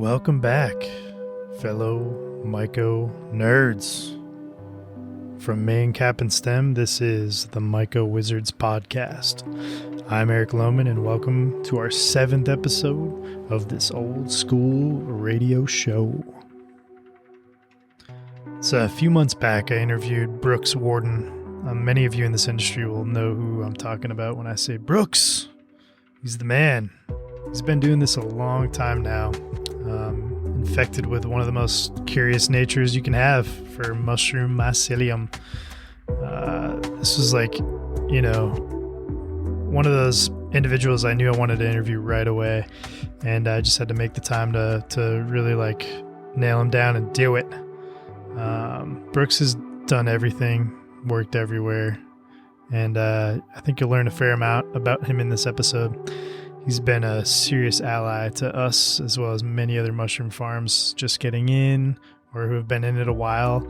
Welcome back, fellow Myco nerds. From main cap and stem, this is the MycoWizards podcast. I'm Eric Lohman, and welcome to our 7th episode of this old school radio show. So a few months back, I interviewed Brooks Worden. Many of you in this industry will know who I'm talking about when I say Brooks. He's the man. He's been doing this a long time now. Infected with one of the most curious natures you can have for mushroom mycelium. This was like, one of those individuals I knew I wanted to interview right away, and I just had to make the time to really nail him down and do it. Brooks has done everything, worked everywhere, and I think you'll learn a fair amount about him in this episode. He's been a serious ally to us as well as many other mushroom farms just getting in or who have been in it a while.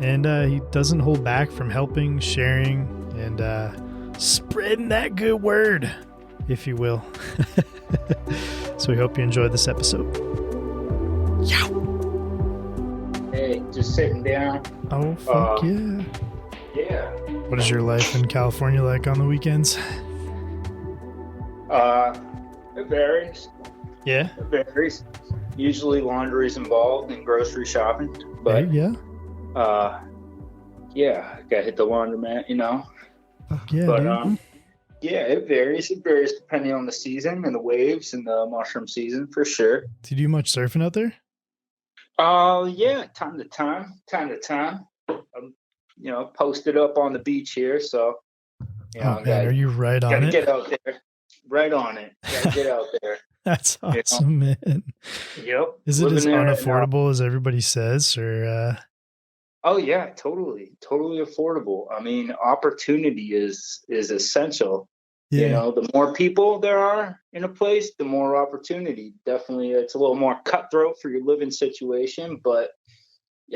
And he doesn't hold back from helping, sharing, and spreading that good word, if you will. So we hope you enjoyed this episode. Yeah. Hey, just sitting down. Oh, fuck yeah. Yeah. What is your life in California like on the weekends? It varies. Yeah? It varies. Usually laundry's involved in grocery shopping. But, yeah, I gotta hit the laundromat, Fuck yeah, But, dude. Yeah, it varies. It varies depending on the season and the waves and the mushroom season, for sure. Do you do much surfing out there? Yeah, time to time. Posted up on the beach here, so, Oh, man, are you right on it? Gotta get out there. Right on it. Gotta get out there. That's awesome, man. Yep. Is it as unaffordable as everybody says, or? Oh yeah, totally affordable. I mean, opportunity is essential. Yeah. The more people there are in a place, the more opportunity. Definitely, it's a little more cutthroat for your living situation, but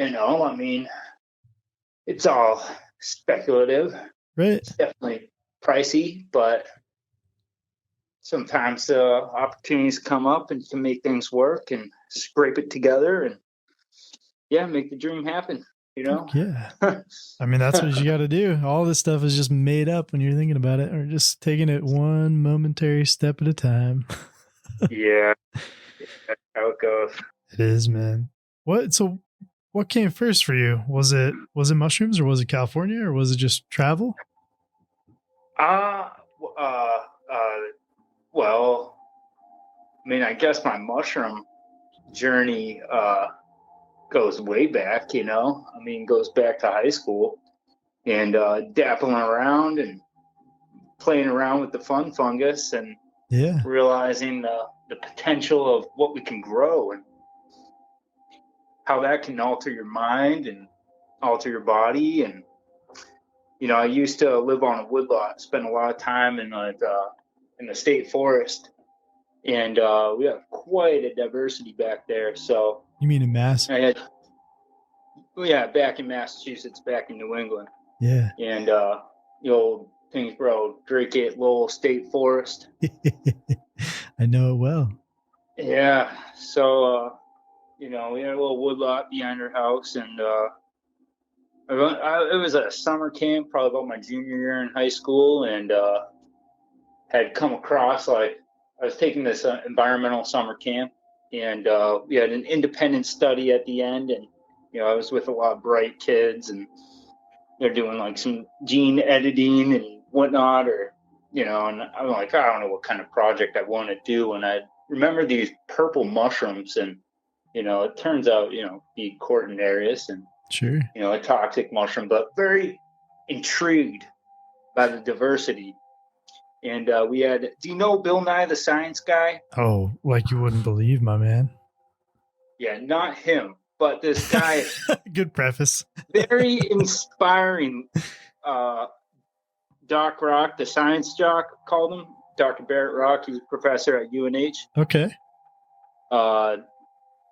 I mean, it's all speculative. Right. It's definitely pricey, but sometimes opportunities come up and you can make things work and scrape it together and make the dream happen, Yeah. I mean, that's what you got to do. All this stuff is just made up when you're thinking about it, or just taking it one momentary step at a time. Yeah. That's how it goes. It is, man. What came first for you? Was it mushrooms, or was it California, or was it just travel? Well, I mean, I guess my mushroom journey goes way back, goes back to high school and dappling around and playing around with the fun fungus and realizing the potential of what we can grow and how that can alter your mind and alter your body. And, I used to live on a woodlot, spend a lot of time in the state forest, and we have quite a diversity back there. So you mean in Mass? back in Massachusetts, back in New England. Yeah. And the old Kingsborough, Drake Lowell State Forest. I know it well. Yeah. So we had a little woodlot behind our house, and it was a summer camp, probably about my junior year in high school, and had come across, I was taking this environmental summer camp, and we had an independent study at the end, and I was with a lot of bright kids, and they're doing some gene editing and whatnot, or and I'm like, I don't know what kind of project I want to do, and I remember these purple mushrooms, and it turns out be Cortinarius, and sure, a toxic mushroom, but very intrigued by the diversity. And we had, do you know Bill Nye the Science Guy? Oh, like you wouldn't believe, my man. Yeah, not him, but this guy. Good preface. Very inspiring. Doc Rock, the science jock, called him. Dr. Barrett Rock, he's a professor at UNH. Okay.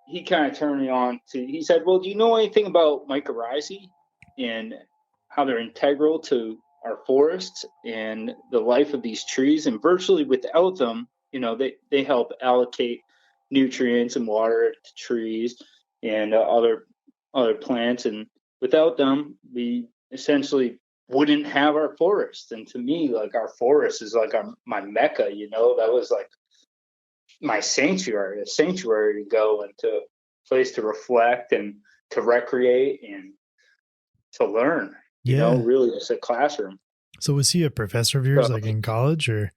He kind of turned me on to, he said, well, do you know anything about mycorrhizae and how they're integral to our forests and the life of these trees? And virtually without them, they help allocate nutrients and water to trees and other plants. And without them, we essentially wouldn't have our forests. And to me, like, our forest is like my mecca. That was like my sanctuary, a sanctuary to go and to place to reflect and to recreate and to learn. Really, it's a classroom. So was he a professor of yours, like in college, or?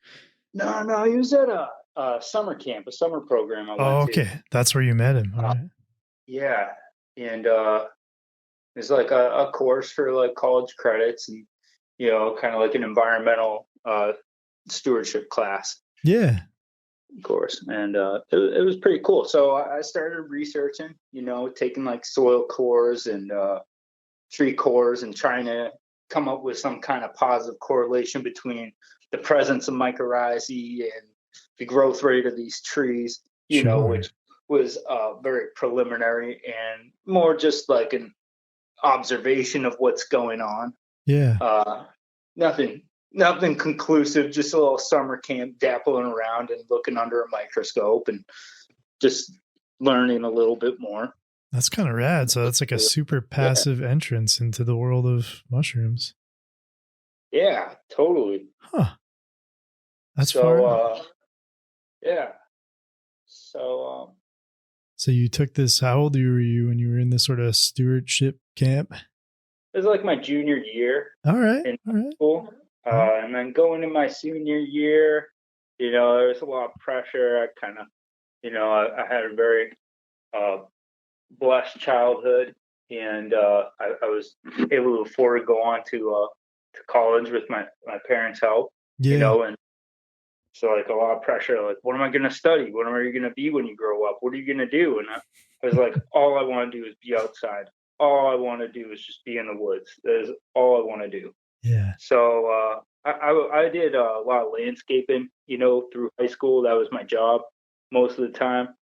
No, he was at a summer camp, a summer program I went to. Okay. That's where you met him. All right. Yeah. And it's like a course for like college credits and, kind of like an environmental stewardship class. Yeah. Of course. And it was pretty cool. So I started researching, taking like soil cores and tree cores and trying to come up with some kind of positive correlation between the presence of mycorrhizae and the growth rate of these trees, which was very preliminary and more just like an observation of what's going on. Yeah. Nothing conclusive, just a little summer camp dappling around and looking under a microscope and just learning a little bit more. That's kind of rad. So that's like a super passive entrance into the world of mushrooms. Yeah, totally. Huh. That's far. Yeah. So you took this, how old were you when you were in this sort of stewardship camp? It was like my junior year. All right. In school. And then going in my senior year, there was a lot of pressure. I kind of, I had a very blessed childhood, and I was able to afford to go on to college with my parents' help. And so like a lot of pressure, like, what am I going to study? What am I going to be when you grow up? What are you going to do? And I was like, all I want to do is be outside. All I want to do is just be in the woods. That is all I want to do. Yeah. So I did a lot of landscaping, through high school. That was my job most of the time.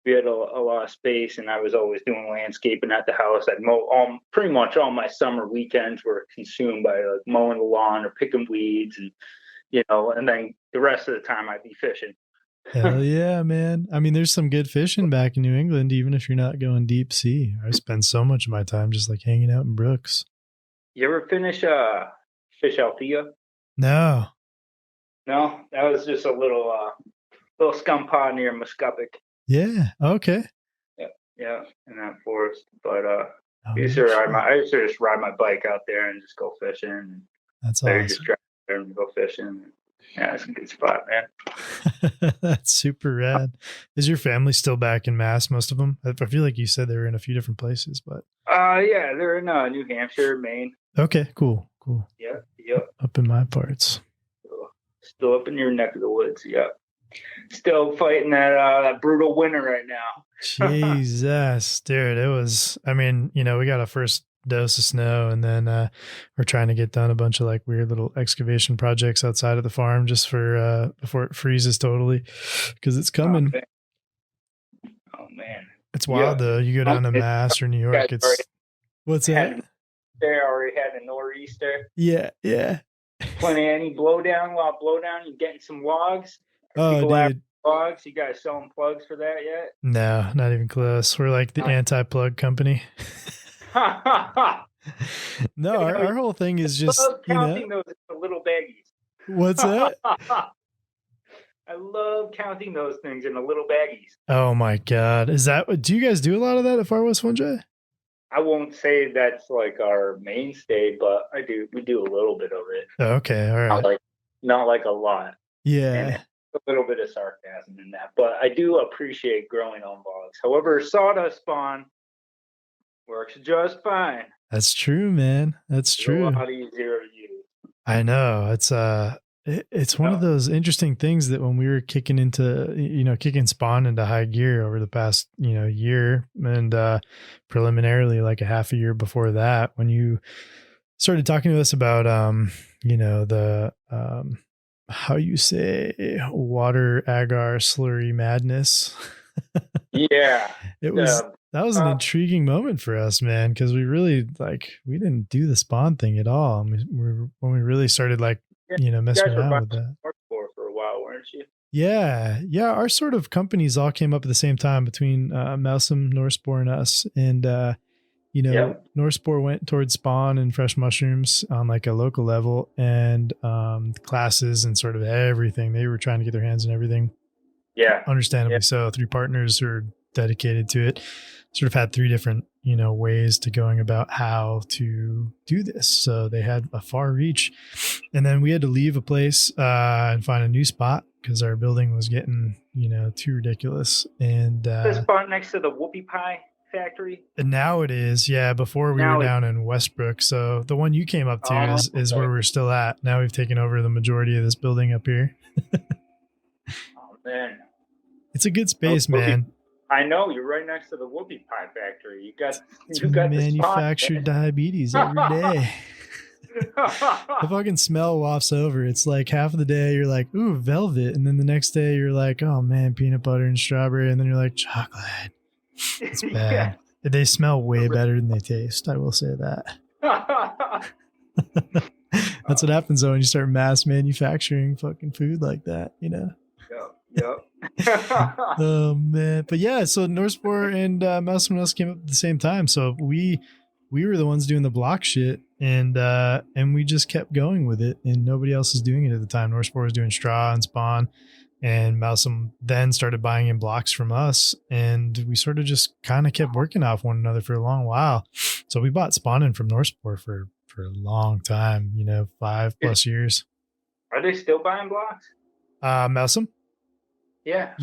We had a lot of space, and I was always doing landscaping at the house. I'd mow pretty much all my summer weekends were consumed by like mowing the lawn or picking weeds, and and then the rest of the time I'd be fishing. Hell yeah, man. I mean, there's some good fishing back in New England, even if you're not going deep sea. I spend so much of my time just like hanging out in brooks. You ever finish fish Althea? No. No, that was just a little scum pond near Muscoppic. Yeah. Okay. Yeah, in that forest. But I used to just ride my bike out there and just go fishing. That's awesome. Just drive there and go fishing. Yeah, it's a good spot, man. That's super rad. Is your family still back in Mass, most of them? I feel like you said they were in a few different places, but. Yeah, they're in New Hampshire, Maine. Okay, cool. Yeah. Up in my parts. Still up in your neck of the woods, yeah. Still fighting that brutal winter right now. Jesus, dude, it was, I mean, we got a first dose of snow, and then we're trying to get done a bunch of like weird little excavation projects outside of the farm just for before it freezes totally, because it's coming. Oh man, it's wild though. You go down to Mass or New York, it's what's that? They already had a nor'easter. Yeah. Plenty any blowdown. You're getting some logs. People dude. Plugs. You guys selling plugs for that yet? No, not even close. We're like the anti-plug company. No, our whole thing is just counting those in the little baggies. What's that? I love counting those things in the little baggies. Oh my god, do you guys do a lot of that at Far West Fungi? I won't say that's like our mainstay, but we do a little bit of it. Okay, all right. Not like a lot. Yeah. And a little bit of sarcasm in that, but I do appreciate growing on logs. However, sawdust spawn works just fine. That's true, man. That's true. A lot easier to use. I know. It's one of those interesting things that when we were kicking spawn into high gear over the past, year, and preliminarily like a half a year before that, when you started talking to us about, the, how you say water agar slurry madness. Yeah. That was an intriguing moment for us, man, because we really we didn't do the spawn thing at all. When we really started messing around with that. For a while, weren't weren't you? Yeah. Yeah. Our sort of companies all came up at the same time between Malsum, Northspore, and us. And, Yep. Northspore went towards spawn and fresh mushrooms on like a local level, and classes and sort of everything. They were trying to get their hands on everything. Yeah. Understandably so. 3 partners who are dedicated to it sort of had 3 different, ways to going about how to do this. So they had a far reach. And then we had to leave a place and find a new spot because our building was getting, too ridiculous. And The spot next to the whoopie pie factory. and now it is, yeah. Before we were down in Westbrook, so the one you came up to is where we're still at. Now we've taken over the majority of this building up here. Oh man, it's a good space, man. I know, you're right next to the whoopie pie factory. You got manufactured diabetes every day. The fucking smell wafts over. It's like half of the day you're like, ooh, velvet, and then the next day you're like, oh man, peanut butter and strawberry, and then you're like, chocolate. It's bad. Yeah. They smell way better than they taste. I will say that. That's what happens though when you start mass manufacturing fucking food like that, Yep. Oh man, but yeah. So Northspore and Mouse and us came up at the same time. So we were the ones doing the block shit, and we just kept going with it, and nobody else is doing it at the time. Northspore was doing straw and spawn, and Mousem then started buying in blocks from us, and we sort of just kind of kept working off one another for a long while. So we bought spawn in from Northspore for a long time, 5+ years. Are they still buying blocks? Mousem? Yeah.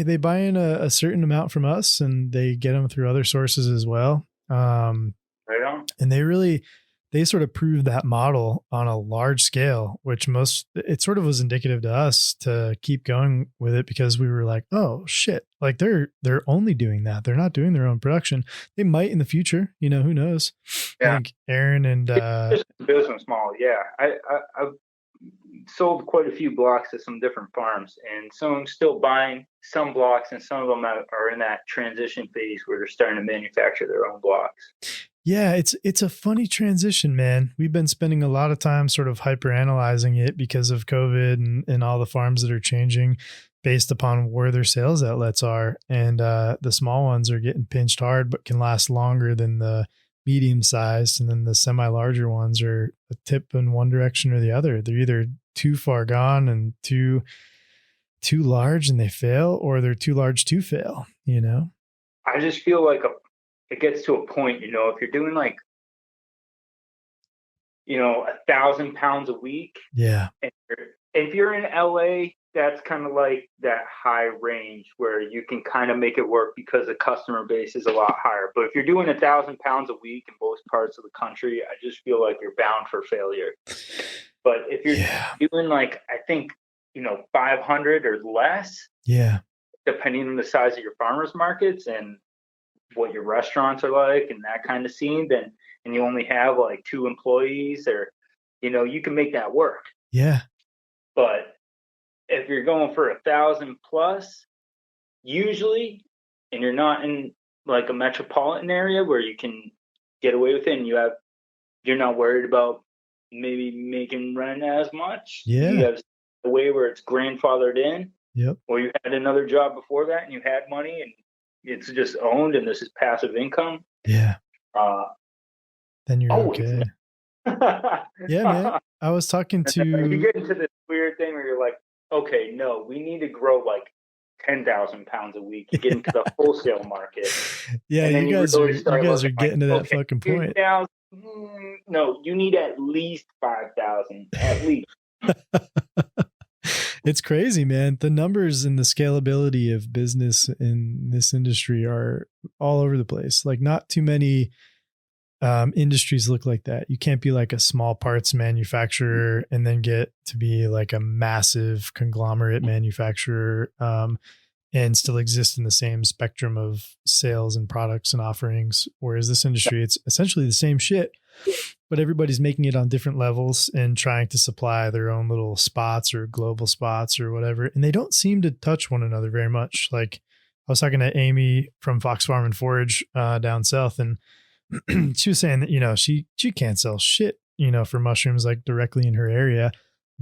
They buy in a certain amount from us, and they get them through other sources as well. Right on. And they sort of proved that model on a large scale, which it sort of was indicative to us to keep going with it, because we were like, oh shit, like they're only doing that. They're not doing their own production. They might in the future, who knows? Yeah. I think Aaron and business model. Yeah. I've sold quite a few blocks to some different farms, and some of them still buying some blocks, and some of them are in that transition phase where they're starting to manufacture their own blocks. Yeah, it's a funny transition, man. We've been spending a lot of time sort of hyper analyzing it because of COVID and all the farms that are changing based upon where their sales outlets are. And the small ones are getting pinched hard, but can last longer than the medium sized. And then the semi larger ones are a tip in one direction or the other. They're either too far gone and too large and they fail, or they're too large to fail, I just feel like it gets to a point, if you're doing like, 1,000 pounds a week. Yeah. And if you're in LA, that's kind of like that high range where you can kind of make it work because the customer base is a lot higher. But if you're doing 1,000 pounds a week in most parts of the country, I just feel like you're bound for failure. But if you're doing like, I think, 500 or less, depending on the size of your farmers markets and what your restaurants are like and that kind of scene, then, and you only have like 2 employees, or, you can make that work. Yeah. But if you're going for 1,000 plus, usually, and you're not in like a metropolitan area where you can get away with it, and you're not worried about maybe making rent as much. Yeah. You have a way where it's grandfathered in. Yep. Or you had another job before that and you had money and it's just owned and this is passive income. Yeah. Then you're okay. Yeah, man. I was talking to... You get into this weird thing where you're like, okay, no, we need to grow like 10,000 pounds a week. You get into the wholesale market. Yeah, you guys are getting to that fucking point. No, you need at least 5,000, at least. It's crazy, man. The numbers and the scalability of business in this industry are all over the place. Like, not too many industries look like that. You can't be like a small parts manufacturer and then get to be like a massive conglomerate manufacturer and still exist in the same spectrum of sales and products and offerings. Whereas this industry, it's essentially the same shit, but everybody's making it on different levels and trying to supply their own little spots or global spots or whatever. And they don't seem to touch one another very much. Like, I was talking to Amy from Fox Farm and Forage down south, and she was saying that, she can't sell shit, for mushrooms like directly in her area,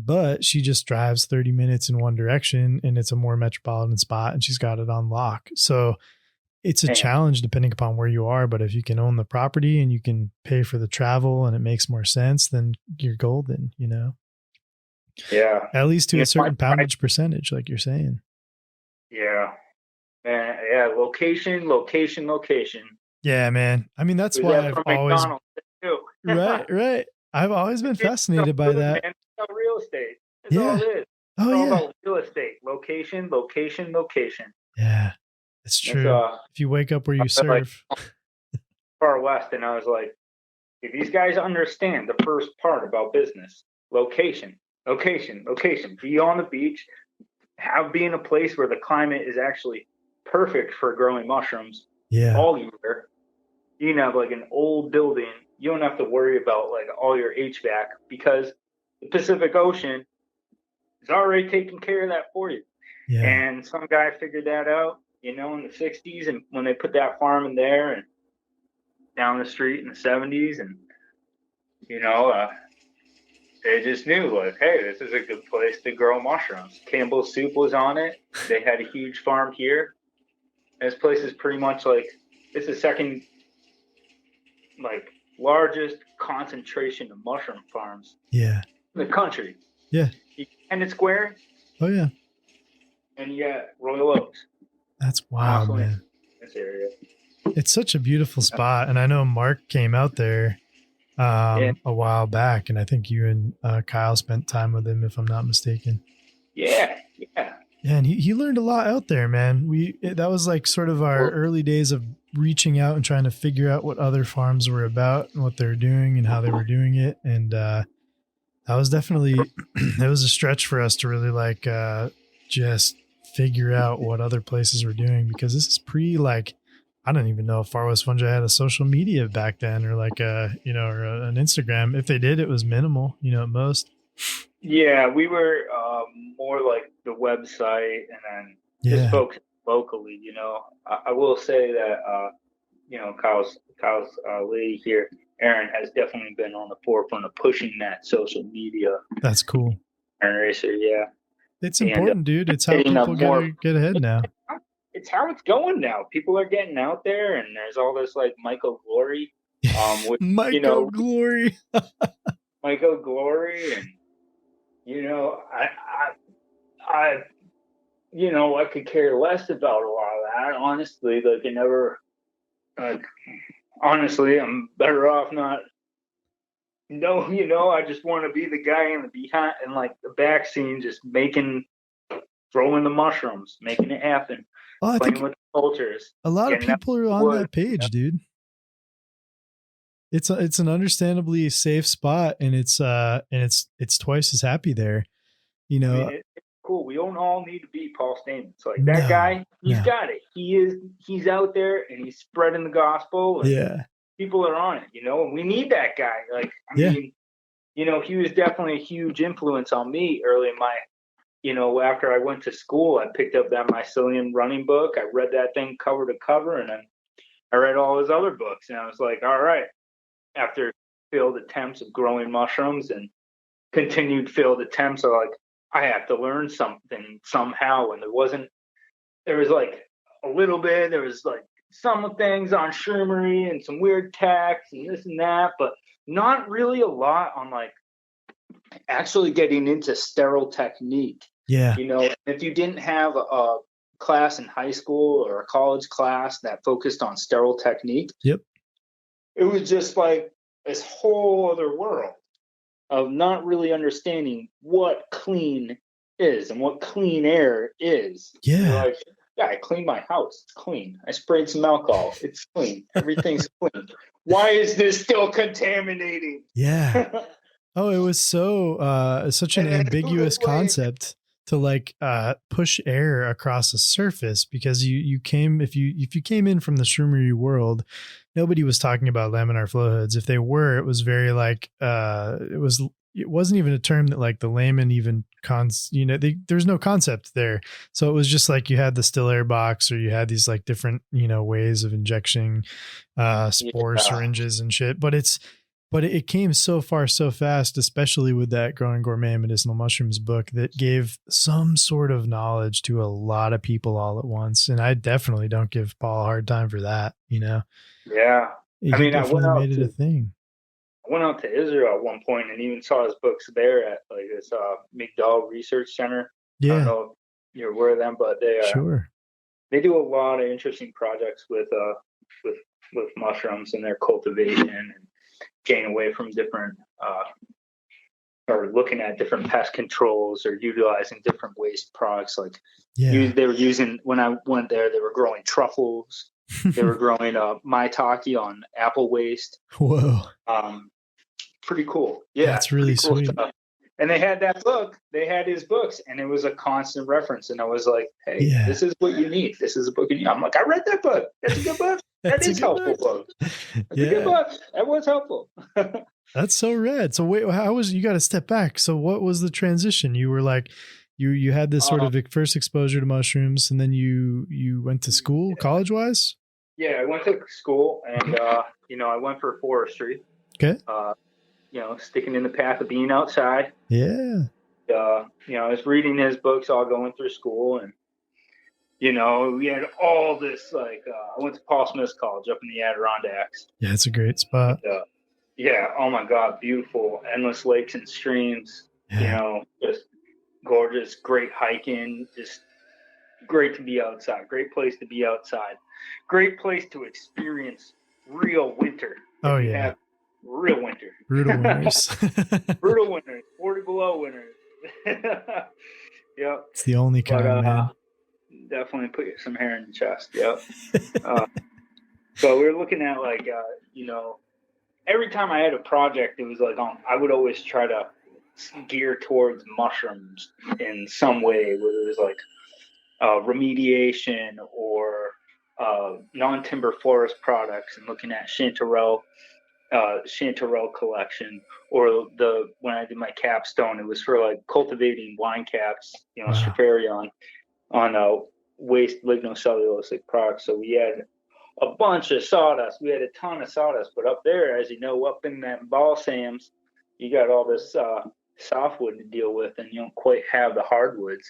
but she just drives 30 minutes in one direction and it's a more metropolitan spot and she's got it on lock. So it's a challenge depending upon where you are, but if you can own the property and you can pay for the travel and it makes more sense, then you're golden, you know? Yeah. At least to a certain poundage percentage, like you're saying. Yeah. Yeah. Location. Yeah, man. I mean, that's why I've always, right. I've always been fascinated by that. It's about real estate. That's all it is. Oh, it's all about real estate. Location. Yeah, it's true. If you wake up where you serve. Like, far west, and I was like, if these guys understand the first part about business, location, be on the beach, be in a place where the climate is actually perfect for growing mushrooms all year. You can have like an old building. You don't have to worry about like all your HVAC because the Pacific Ocean is already taking care of that for you. Yeah. And some guy figured that out, you know, in the 60s, and when they put that farm in there and down the street in the 70s, and you know, they just knew like, hey, this is a good place to grow mushrooms. Campbell's Soup was on it. They had a huge farm here. And this place is pretty much like, it's the second like largest concentration of mushroom farms in the country. Yeah. Kennett Square. Oh yeah. And you got Royal Oaks. That's wild, man. This area. It's such a beautiful spot. And I know Mark came out there a while back, and I think you and Kyle spent time with him, if I'm not mistaken. Yeah. Yeah, and he learned a lot out there, man. That was like sort of our early days of reaching out and trying to figure out what other farms were about and what they were doing and how they were doing it. And that was definitely, it was a stretch for us to really like just figure out what other places were doing, because this is like, I don't even know if Far West Fungi had a social media back then, or like an Instagram. If they did, it was minimal, you know, at most. Yeah, we were more like the website, and then just focused locally. You know, I will say that you know, Kyle's lady here, Erin, has definitely been on the forefront of pushing that social media. That's cool. Erin Racer, yeah. It's important, dude. It's how people get ahead now. It's how it's going now. People are getting out there, and there's all this like MycoGlory, MycoGlory, MycoGlory, and you know, I you know, I could care less about a lot of that. Honestly, like it never. Honestly, I'm better off not. No, you know, I just want to be the guy in the behind and like the back scene, just throwing the mushrooms, making it happen. Oh, playing with the cultures. A lot of people are on that page, dude. It's an understandably safe spot, and it's twice as happy there. You know, it's cool. We don't all need to be Paul Stamets. Like that guy, he's got it. He's out there and he's spreading the gospel. And people are on it, you know, and we need that guy. Like, I mean, you know, he was definitely a huge influence on me early in my, you know, after I went to school, I picked up that Mycelium running book. I read that thing cover to cover, and then I read all his other books, and I was like, all right. After failed attempts of growing mushrooms and continued failed attempts, of like, I have to learn something somehow. And there was like a little bit, there was like some things on shroomery and some weird tax and this and that, but not really a lot on like actually getting into sterile technique. Yeah. You know, if you didn't have a class in high school or a college class that focused on sterile technique, it was just like this whole other world of not really understanding what clean is and what clean air is. Yeah. You're like, I cleaned my house. It's clean. I sprayed some alcohol. It's clean. Everything's clean. Why is this still contaminating? Yeah. Oh, it was such an ambiguous concept to like push air across a surface, because you came, if you came in from the shroomery world, nobody was talking about laminar flow hoods. If they were, it was very like it wasn't even a term that like the layman even there's no concept there. So it was just like you had the still air box, or you had these like different, you know, ways of injecting spore syringes and shit. But But it came so far so fast, especially with that Growing Gourmet Medicinal Mushrooms book that gave some sort of knowledge to a lot of people all at once. And I definitely don't give Paul a hard time for that. Yeah. He I mean, definitely made it a thing. I went out to Israel at one point and even saw his books there at like this Migdal Research Center. Yeah. I don't know if you're aware of them, but they do a lot of interesting projects with mushrooms and their cultivation and getting away from different or looking at different pest controls or utilizing different waste products. Like they were using, when I went there, they were growing truffles. They were growing maitake on apple waste. Whoa. Pretty cool. Yeah. That's really cool sweet. Stuff. And they had that book. They had his books, and it was a constant reference. And I was like, hey, this is what you need. This is a book you need. I'm like, I read that book. That's a good book. That is helpful book. That's a good book. That was helpful. That's so rad. So wait, you got to step back. So what was the transition? You were like, you had this sort of first exposure to mushrooms, and then you went to school, college wise? Yeah, I went to school, and I went for forestry. Okay. Sticking in the path of being outside. Yeah. I was reading his books all going through school, and we had all this I went to Paul Smith's College up in the Adirondacks. Yeah, it's a great spot. And, oh my God, beautiful, endless lakes and streams. Yeah. Just gorgeous, great hiking, just great to be outside. Great place to be outside. Great place to experience real winter. Oh yeah. Real winter. Brutal winters. Brutal winters. 40 below winters. Yep. It's the only kind, man. Definitely put some hair in the chest. Yep. So we were looking at every time I had a project, it was like I would always try to gear towards mushrooms in some way, whether it was like remediation or non-timber forest products, and looking at chanterelle collection, or when I did my capstone, it was for like cultivating wine caps, Strafarion on waste lignocellulosic products. So we had a bunch of sawdust. We had a ton of sawdust, but up there, as you know, up in that balsams, you got all this softwood to deal with, and you don't quite have the hardwoods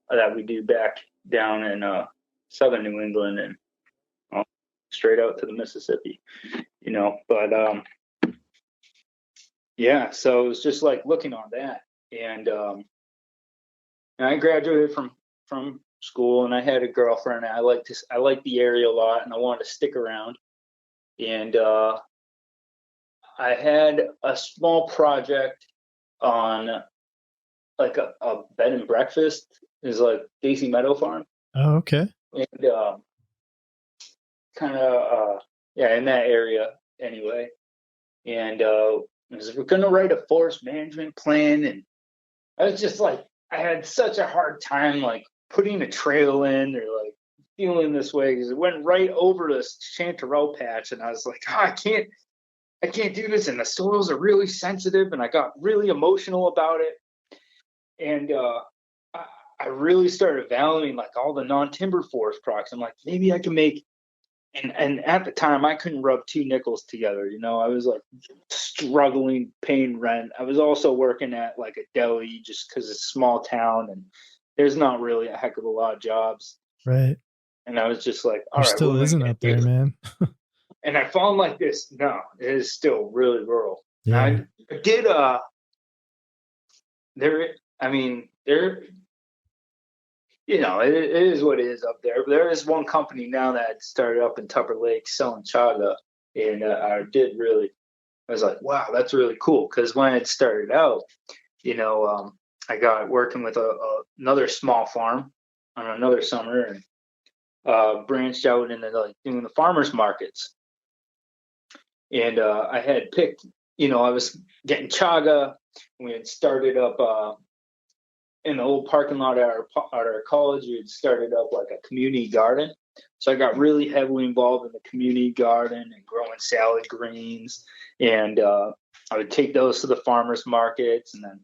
that we do back down in southern New England and straight out to the Mississippi, but so it was just like looking on that, and I graduated from school, and I had a girlfriend, and I liked the area a lot, and I wanted to stick around, and I had a small project on like a bed and breakfast. Is like Daisy Meadow Farm. Oh, okay. And in that area anyway. And we're going to write a forest management plan. And I was just like, I had such a hard time like putting a trail in or like feeling this way, because it went right over this chanterelle patch. And I was like, I can't do this. And the soils are really sensitive. And I got really emotional about it. And I really started valuing like all the non-timber forest products. I'm like, maybe I can make, and at the time I couldn't rub two nickels together. I was like struggling, paying rent. I was also working at like a deli just because it's a small town and there's not really a heck of a lot of jobs. Right. And I was just like, all right. Still isn't up there, man. And I found like this, no, it is still really rural. Yeah. I did, it is what it is up there. There is one company now that started up in Tupper Lake selling chaga, and I was like, wow, that's really cool. Because when it started out, I got working with another small farm on another summer, and branched out into like doing the farmers markets. And I had picked, I was getting chaga. We had started up in the old parking lot at our college. We had started up like a community garden. So I got really heavily involved in the community garden and growing salad greens. And I would take those to the farmers markets, and then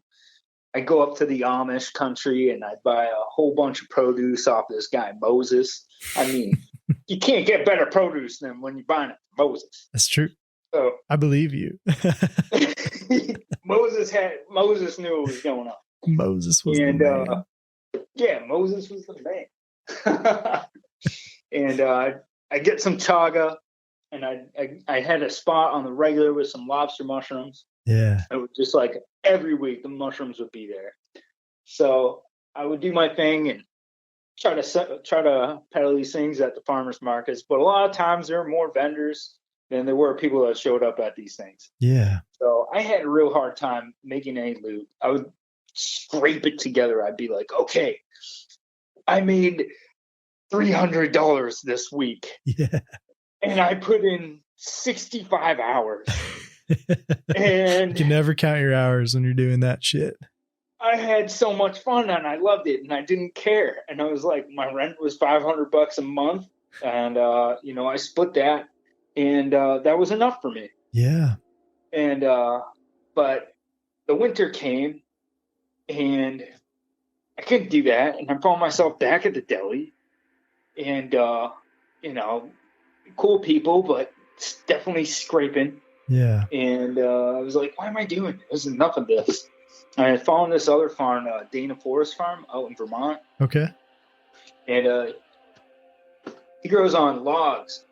I'd go up to the Amish country and I'd buy a whole bunch of produce off this guy, Moses. I mean, you can't get better produce than when you're buying it from Moses. That's true. So I believe you. Moses knew what was going on. Moses was the man. Yeah, Moses was the man. And I get some chaga, and I had a spot on the regular with some lobster mushrooms. Yeah. It was just like every week the mushrooms would be there. So I would do my thing and try to peddle these things at the farmers markets. But a lot of times there were more vendors than there were people that showed up at these things. Yeah. So I had a real hard time making any loot. I would scrape it together. I'd be like, okay, I made $300 this week. Yeah. And I put in 65 hours. And you can never count your hours when you're doing that shit. I had so much fun and I loved it and I didn't care. And I was like, my rent was $500 a month. And, I split that. And that was enough for me. Yeah. And, but the winter came and I couldn't do that. And I found myself back at the deli and, cool people, but definitely scraping. Yeah. And I was like, why am I doing it? There's enough of this. I had found this other farm, Dana Forest Farm out in Vermont. Okay. And he grows on logs,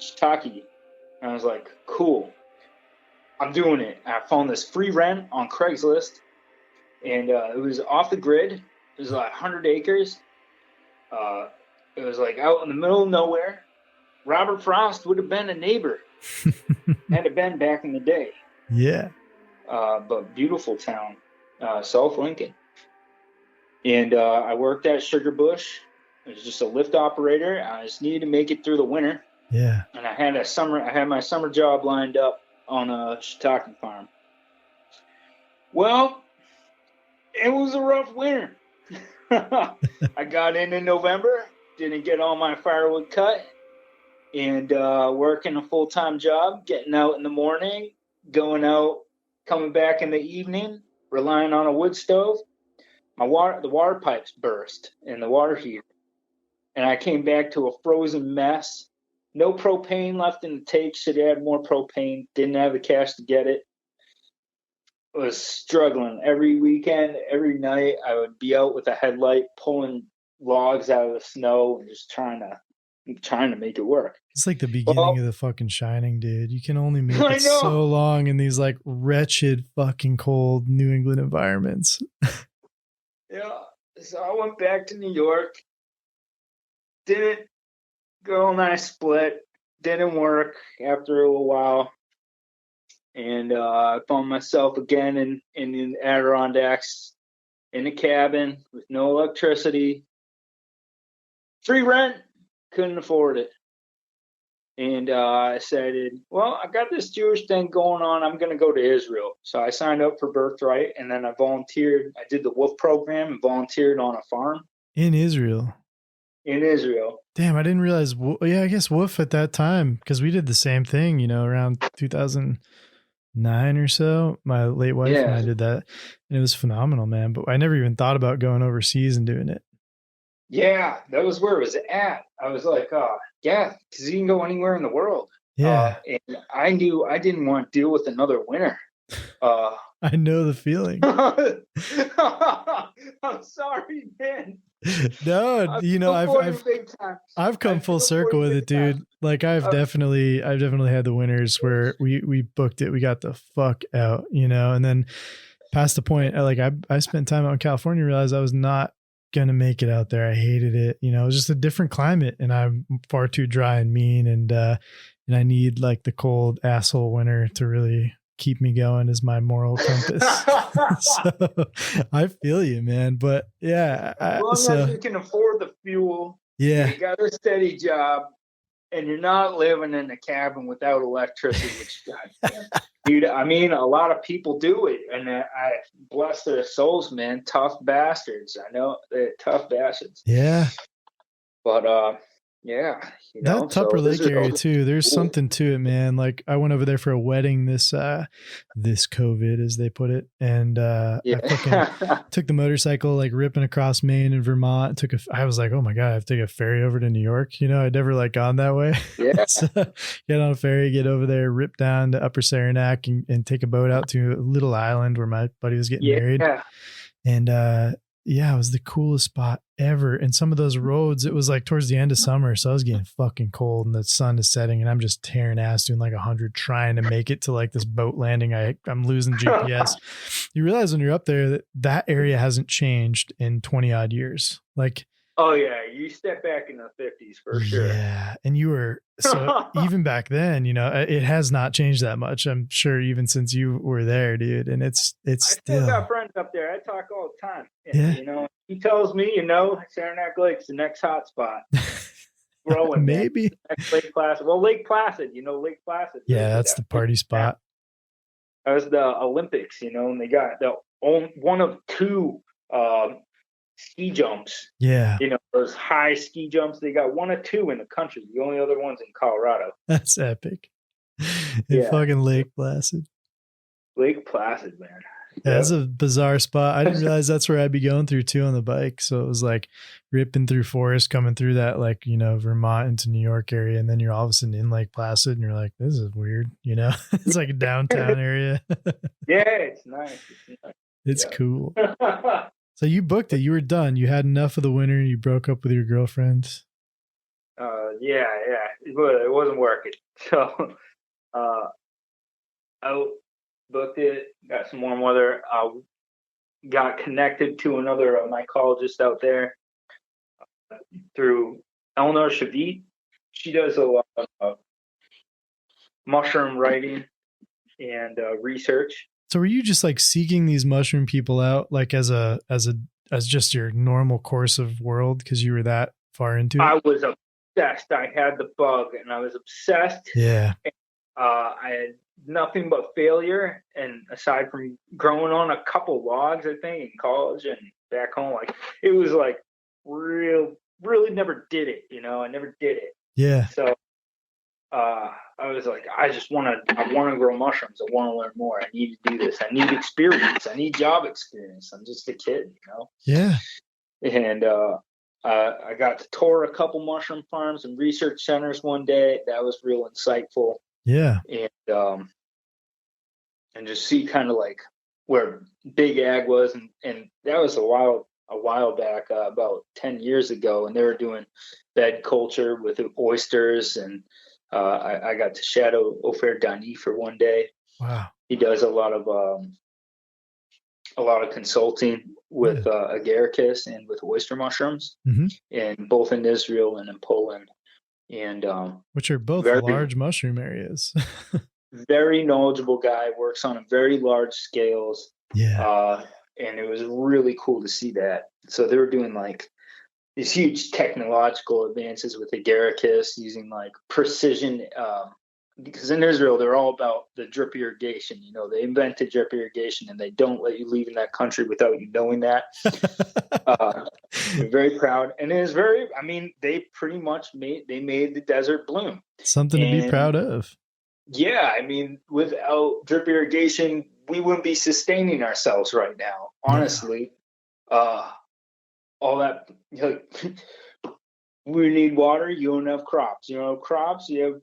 shiitake. And I was like, cool. I'm doing it. I found this free rent on Craigslist. And it was off the grid. It was like 100 acres. It was like out in the middle of nowhere. Robert Frost would have been a neighbor. Had it been back in the day. Yeah. But beautiful town, South Lincoln. And I worked at Sugar Bush. I was just a lift operator. I just needed to make it through the winter. Yeah. And I had my summer job lined up on a shiitake farm. Well, it was a rough winter. I got in November, didn't get all my firewood cut, and working a full-time job, getting out in the morning, going out, coming back in the evening, relying on a wood stove. The water pipes burst in the water heater, and I came back to a frozen mess. No propane left in the tank. Should have had more propane. Didn't have the cash to get it. Was struggling every weekend, every night. I would be out with a headlight, pulling logs out of the snow, and just trying to make it work. It's like the beginning of the fucking Shining, dude. You can only make it so long in these like wretched, fucking cold New England environments. Yeah. So I went back to New York. Girl and I split. Didn't work after a little while. And I found myself again in the Adirondacks in a cabin with no electricity. Free rent. Couldn't afford it. And I decided, well, I got this Jewish thing going on. I'm going to go to Israel. So I signed up for Birthright, and then I volunteered. I did the WOOF program and volunteered on a farm. In Israel? In Israel. Damn, I didn't realize. Yeah, I guess WOOF at that time, because we did the same thing, around 2009 or so. My late wife and I did that. And it was phenomenal, man. But I never even thought about going overseas and doing it. Yeah, that was where it was at. I was like, yeah, because you can go anywhere in the world. Yeah. And I knew I didn't want to deal with another winter. I know the feeling. I'm sorry, man. No, I've come full circle with it, dude. Like I've definitely had the winters where we booked it. We got the fuck out, and then past the point, like I spent time out in California, realized I was not gonna make it out there. I hated it. It was just a different climate, and I'm far too dry and mean, and I need like the cold asshole winter to really keep me going as my moral compass. So I feel you, man. But yeah, as long as you can afford the fuel, yeah, you got a steady job, and you're not living in a cabin without electricity, which, dude, I mean, a lot of people do it, and I bless their souls, man. Tough bastards. I know they're tough bastards. Yeah. But Yeah, That Tupper Lake area too, there's something to it, man. Like I went over there for a wedding this COVID, as they put it, and I fucking took the motorcycle, like ripping across Maine and Vermont. I was like, oh my god, I have to take a ferry over to New York. I'd never like gone that way. Yeah. So get on a ferry, get over there, rip down to Upper Saranac, and take a boat out to a little island where my buddy was getting married. And yeah, it was the coolest spot ever. And some of those roads, it was like towards the end of summer. So I was getting fucking cold and the sun is setting and I'm just tearing ass doing like 100 trying to make it to like this boat landing. I'm losing GPS. You realize when you're up there that area hasn't changed in 20 odd years. Like, oh yeah, you step back in the 50s for sure. Yeah, and you were so even back then, it has not changed that much. I'm sure even since you were there, dude. And it's still got friends up there. I talk all the time. And, he tells me, Saranac Lake's the next hot spot. Growing maybe next Lake Placid. Well, Lake Placid, Lake Placid. Yeah, that's the party spot. That was the Olympics, and they got one of two ski jumps. Yeah. Those high ski jumps. They got one or two in the country. The only other one's in Colorado. That's epic. Fucking Lake Placid. Lake Placid, man. Yeah, that's a bizarre spot. I didn't realize that's where I'd be going through too on the bike. So it was like ripping through forest, coming through that like, Vermont into New York area. And then you're all of a sudden in Lake Placid and you're like, this is weird. It's like a downtown area. Yeah, it's nice. It's cool. So you booked it. You were done. You had enough of the winter. You broke up with your girlfriend. Yeah. It wasn't working. So I booked it, got some warm weather, got connected to another mycologist out there through Eleanor Shavit. She does a lot of mushroom writing and research. So were you just like seeking these mushroom people out like as just your normal course of world because you were that far into it? I was obsessed. I had the bug and I was obsessed. Yeah. I had nothing but failure, and aside from growing on a couple logs, I think in college and back home, like it was like really never did it. I never did it. Yeah. So I was like, I want to grow mushrooms. I want to learn more. I need to do this. I need experience. I need job experience. I'm just a kid, Yeah. And I got to tour a couple mushroom farms and research centers one day. That was real insightful. Yeah. And just see kind of like where big ag was. And that was a while back, about 10 years ago. And they were doing bed culture with oysters. And I got to shadow Ofer Dani for one day. Wow. He does a lot of consulting with agaricus and with oyster mushrooms, and both in Israel and in Poland. And which are both large mushroom areas. Very knowledgeable guy, works on a very large scales. Yeah. And it was really cool to see that. So they were doing like these huge technological advances with agaricus, using like precision, because in Israel they're all about the drip irrigation. They invented drip irrigation and they don't let you leave in that country without you knowing that. They're very proud, and it is very, they pretty much made the desert bloom. Something to be proud of. Yeah, without drip irrigation, we wouldn't be sustaining ourselves right now. Honestly, all that, we need water. You don't have crops. You don't have crops. You have,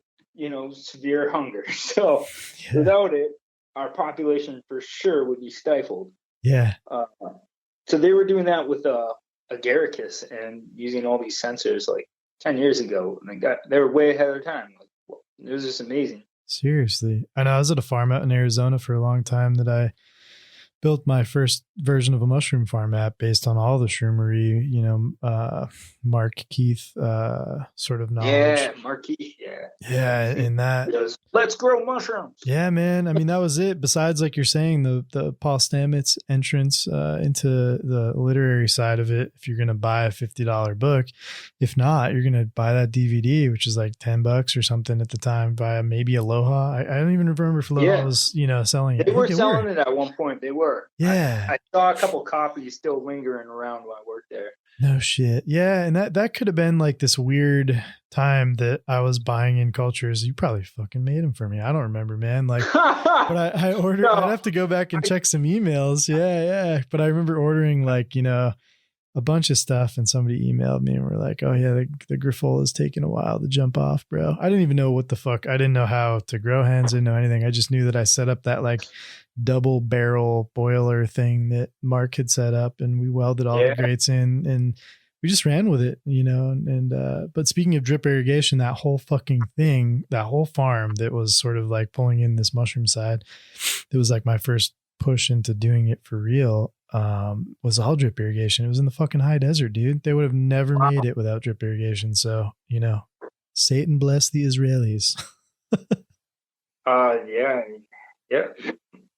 severe hunger. So without it, our population for sure would be stifled. Yeah. So they were doing that with agaricus and using all these sensors like 10 years ago. And they were way ahead of their time. It was just amazing. Seriously. I know I was at a farm out in Arizona for a long time that I built my first version of a mushroom farm app based on all the shroomery, Mark Keith sort of knowledge. Yeah, Mark Keith. Yeah. Yeah, in that. Let's grow mushrooms. Yeah, man. That was it. Besides, like you're saying, the Paul Stamets entrance into the literary side of it. If you're going to buy a $50 book, if not, you're going to buy that DVD, which is like $10 or something at the time. Via maybe Aloha. I don't even remember if Aloha was, selling it. They were selling it at one point. They were. Yeah. I saw a couple copies still lingering around when I worked there. No shit. Yeah, and that could have been like this weird time that I was buying in cultures. You probably fucking made them for me. I don't remember, man. Like, but I ordered. No, I'd have to go back and check some emails. Yeah. But I remember ordering like a bunch of stuff, and somebody emailed me and were like, "Oh yeah, the Griffola is taking a while to jump off, bro." I didn't even know what the fuck. I didn't know how to grow hens. Didn't know anything. I just knew that I set up that like double barrel boiler thing that Mark had set up, and we welded all the grates in, and we just ran with it, but speaking of drip irrigation, that whole fucking thing, that whole farm that was sort of like pulling in this mushroom side, it was like my first push into doing it for real, was all drip irrigation. It was in the fucking high desert, dude. They would have never made it without drip irrigation. So, Satan bless the Israelis. Yeah.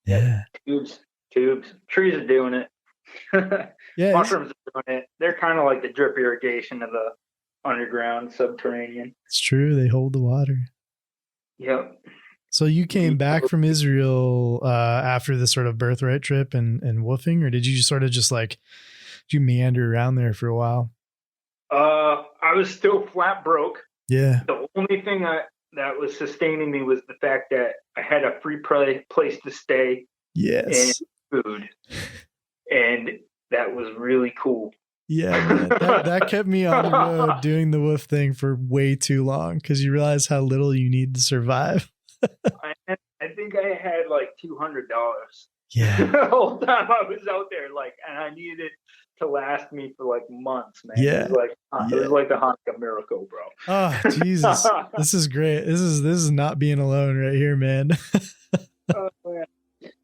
Yeah. Tubes. Trees are doing it. Yeah. Mushrooms are doing it. They're kind of like the drip irrigation of the underground, subterranean. It's true. They hold the water. Yep. So you came back from Israel after the sort of birthright trip and woofing, or did you sort of just like, did you meander around there for a while? I was still flat broke. Yeah. The only thing that was sustaining me was the fact that I had a free place to stay. Yes. And food. And that was really cool. Yeah, man. That kept me on the road doing the woof thing for way too long, because you realize how little you need to survive. I think I had like $200. Yeah. The whole time I was out there, and I needed it to last me for like months, man. Yeah. It was like the Hanukkah miracle, bro. Oh, Jesus. This is great. This is not being alone right here, man.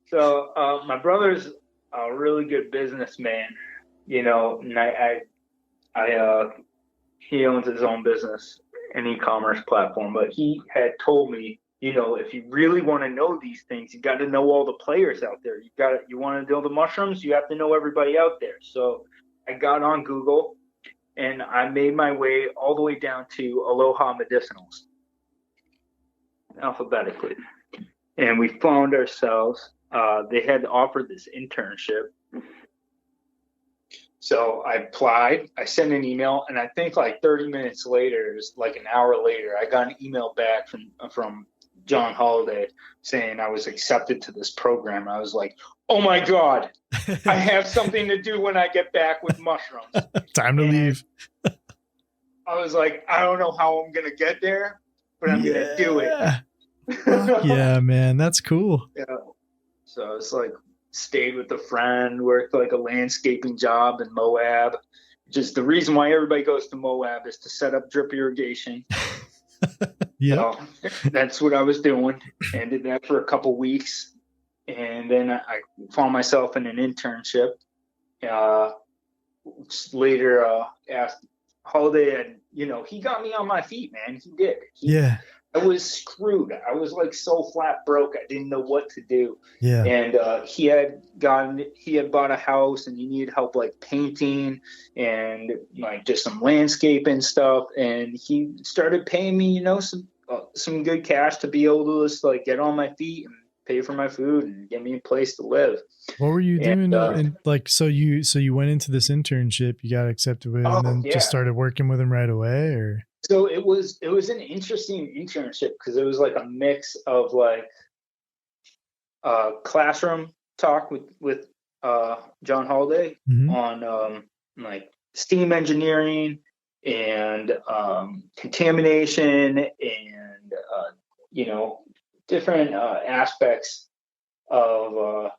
So my brother's a really good businessman, and he owns his own business, an e-commerce platform, but he had told me, if you really want to know these things, you got to know all the players out there. You want to know the mushrooms, you have to know everybody out there. So I got on Google and I made my way all the way down to Aloha Medicinals, alphabetically. And we found ourselves, they had offered this internship. So I applied, I sent an email, and I think like 30 minutes later, it was like an hour later, I got an email back from John Holiday saying I was accepted to this program. I was like, oh my God, I have something to do when I get back with mushrooms. Time to leave. I was like, I don't know how I'm going to get there, but I'm going to do it. Yeah, man, that's cool. Yeah. So it's like, stayed with a friend, worked like a landscaping job in Moab. Just the reason why everybody goes to Moab is to set up drip irrigation. Yeah, so that's what I was doing, and did that for a couple weeks, and then I found myself in an internship. Later, asked Holiday, and he got me on my feet, man. He did. I was screwed. I was like so flat broke. I didn't know what to do. Yeah. And he had bought a house, and he needed help like painting and like just some landscaping stuff. And he started paying me, some good cash to be able to just like get on my feet and pay for my food and get me a place to live. What were you doing? So you went into this internship, you got accepted with, and then just started working with him right away, or? So it was an interesting internship because it was like a mix of like classroom talk with John Holiday on like steam engineering and contamination and different aspects of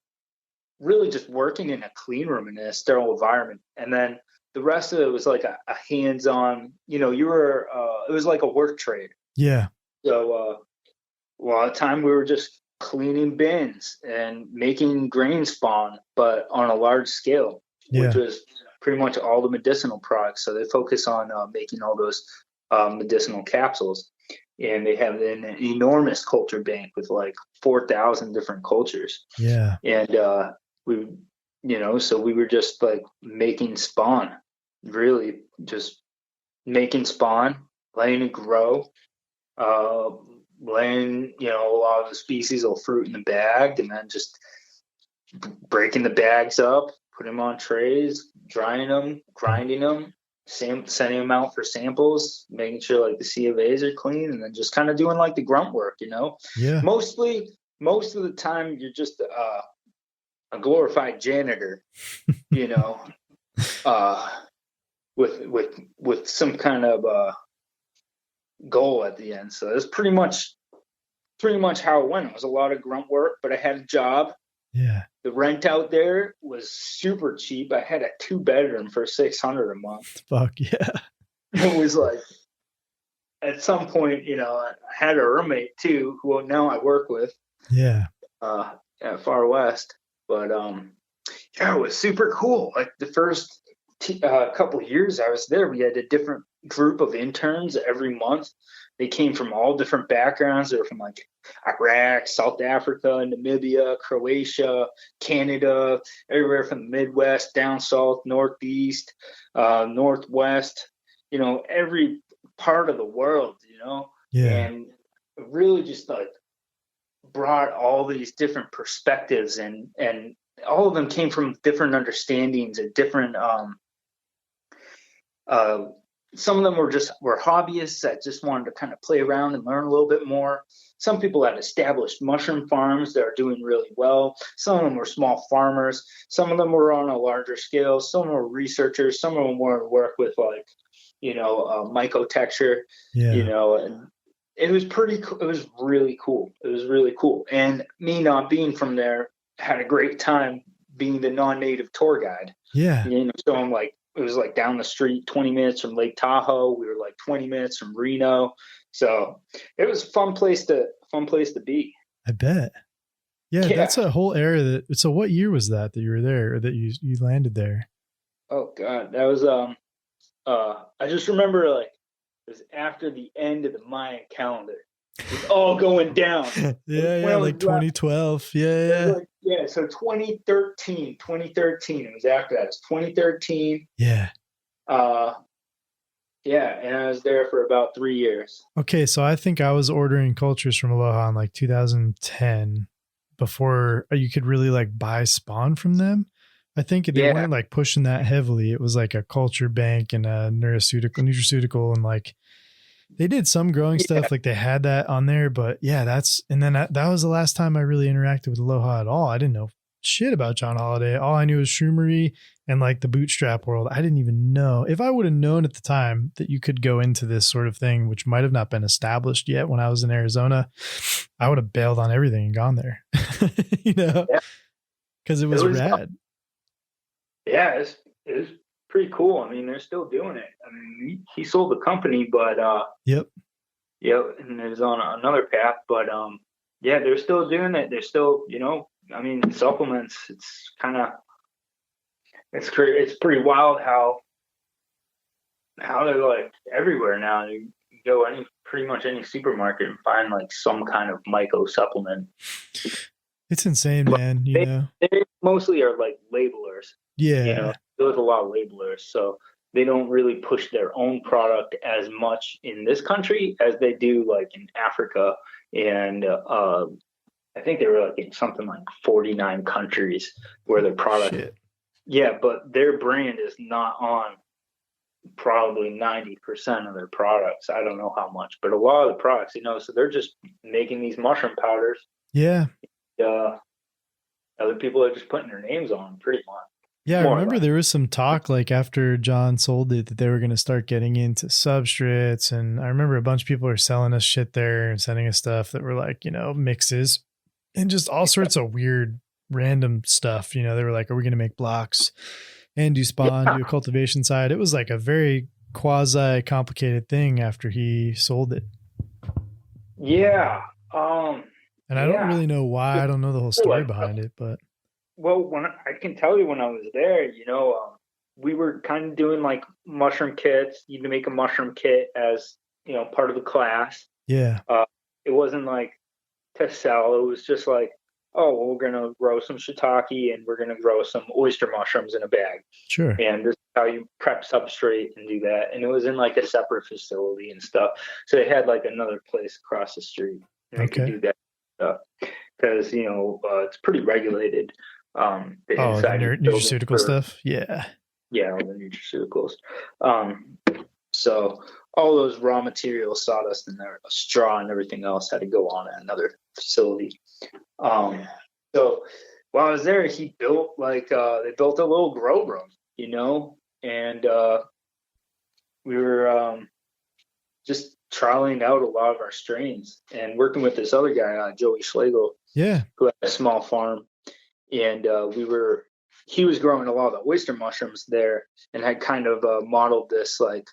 really just working in a clean room in a sterile environment. And then the rest of it was like a hands-on, it was like a work trade. Yeah. So a lot of time we were just cleaning bins and making grain spawn, but on a large scale, which was pretty much all the medicinal products. So they focus on making all those medicinal capsules. And they have an enormous culture bank with like 4,000 different cultures. Yeah. And so we were just like making spawn, really just making spawn, letting it grow, laying, a lot of the species of fruit in the bag, and then just breaking the bags up, putting them on trays, drying them, grinding them, sending them out for samples, making sure like the C of A's are clean, and then just kind of doing like the grunt work, you know. Yeah. Most of the time, you're just a glorified janitor, you know, with some kind of goal at the end. So that's pretty much how it went. It was a lot of grunt work, but I had a job. Yeah. The rent out there was super cheap. I had a 2-bedroom for $600 a month. Fuck yeah. It was like, at some point, you know, I had a roommate too, who now I work with. Yeah. At Far West. But yeah, it was super cool. Like the first couple of years I was there, we had a different group of interns every month. They came from all different backgrounds. They were from like Iraq, South Africa, Namibia, Croatia, Canada, everywhere from the Midwest, down south, Northeast, Northwest, you know, every part of the world, you know. Yeah. And really just like brought all these different perspectives, and all of them came from different understandings and different some of them were hobbyists that just wanted to kind of play around and learn a little bit more. Some people had established mushroom farms that are doing really well. Some of them were small farmers. Some of them were on a larger scale. Some were researchers. Some of them were work with like, you know, mycotexture, you know, and it was it was really cool. It was really cool. And me not being from there, had a great time being the non-native tour guide. Yeah. You know, so I'm like, it was like down the street, 20 minutes from Lake Tahoe. We were like 20 minutes from Reno. So it was a fun place to be. I bet. Yeah, that's a whole area so what year was that you were there, or that you landed there? Oh God. That was, I just remember like it was after the end of the Mayan calendar. It's all going down. Yeah, like 2012. Yeah. Yeah, so 2013. It was after that. It's 2013. Yeah. Yeah, and I was there for about 3 years. Okay, so I think I was ordering cultures from Aloha in like 2010, before you could really like buy spawn from them. I think they weren't like pushing that heavily. It was like a culture bank and a nutraceutical, and like they did some growing stuff, like they had that on there, but yeah, that was the last time I really interacted with Aloha at all. I didn't know shit about John Holiday. All I knew was shroomery and like the bootstrap world. I didn't even know. If I would have known at the time that you could go into this sort of thing, which might have not been established yet when I was in Arizona, I would have bailed on everything and gone there, you know, because it was rad. Yeah, it was pretty cool. I mean, they're still doing it. I mean, he sold the company, but yep, and it was on another path. But yeah, they're still doing it. They're still, you know, I mean, supplements. It's pretty wild how they're like everywhere now. You go pretty much any supermarket and find like some kind of myco supplement. It's insane, man. They mostly are like labelers. Yeah. You know, there's a lot of labelers, so they don't really push their own product as much in this country as they do like in Africa. And I think they were like in something like 49 countries where their product. Shit. Yeah, but their brand is not on probably 90% of their products. I don't know how much, but a lot of the products, you know, so they're just making these mushroom powders. Yeah. Other people are just putting their names on them pretty much. Yeah, I remember there was some talk like after John sold it that they were going to start getting into substrates. And I remember a bunch of people were selling us shit there and sending us stuff that were like, you know, mixes and just all sorts of weird random stuff. You know, they were like, are we going to make blocks and do spawn, do a cultivation side? It was like a very quasi complicated thing after he sold it. Yeah. And I don't really know why. I don't know the whole story behind it, but. Well, I can tell you when I was there, you know, we were kind of doing like mushroom kits. You can make a mushroom kit as, you know, part of the class. Yeah. It wasn't like to sell. It was just like, oh, well, we're going to grow some shiitake and we're going to grow some oyster mushrooms in a bag. Sure. And this is how you prep substrate and do that. And it was in like a separate facility and stuff. So they had like another place across the street. And they could do that stuff because, you know, it's pretty regulated. The Oh, the inside of the building nutraceutical stuff. Yeah. all the nutraceuticals. So all those raw materials, sawdust and straw and everything else had to go on at another facility. So while I was there, he built they built a little grow room, and we were just trialing out a lot of our strains and working with this other guy, Joey Schlegel, who had a small farm, and he was growing a lot of the oyster mushrooms there and had kind of modeled this like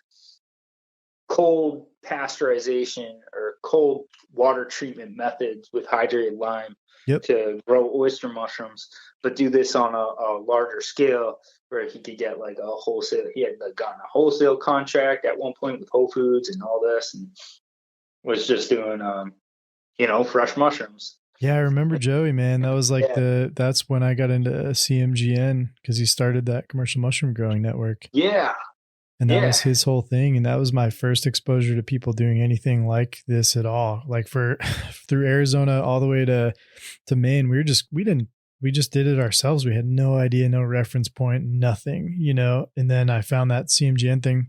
cold pasteurization or cold water treatment methods with hydrated lime to grow oyster mushrooms, but do this on a larger scale where he could get like a wholesale. He had gotten a wholesale contract at one point with Whole Foods and all this, and was just doing, fresh mushrooms. Yeah, I remember Joey, man. That was like that's when I got into CMGN because he started that commercial mushroom growing network. Yeah. And that was his whole thing. And that was my first exposure to people doing anything like this at all. Like through Arizona all the way to Maine, we just did it ourselves. We had no idea, no reference point, nothing, And then I found that CMGN thing.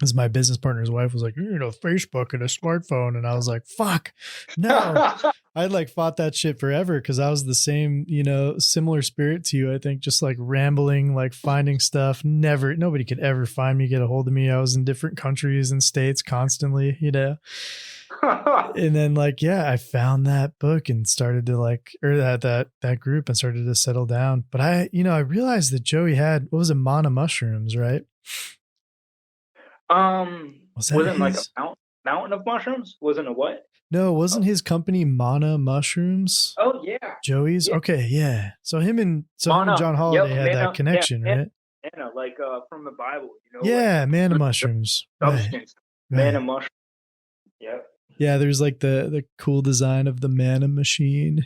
As my business partner's wife was like, Facebook and a smartphone. And I was like, fuck, no. I'd like fought that shit forever because I was the same, similar spirit to you. I think just like rambling, like finding stuff. Nobody could ever find me, get a hold of me. I was in different countries and states constantly, And then I found that book and started to that group and started to settle down. But I realized that Joey had, what was it, Mana mushrooms, right? Wasn't like a mountain of mushrooms? Wasn't a what? No, wasn't his company Mana Mushrooms? Oh yeah, Joey's. Yeah. Okay, yeah. So him and John Holiday had that connection, right? Manna, like from the Bible, Yeah, Mana mushrooms. Substance. Right. Mana mushroom. Yep. Yeah, there's like the cool design of the Mana machine,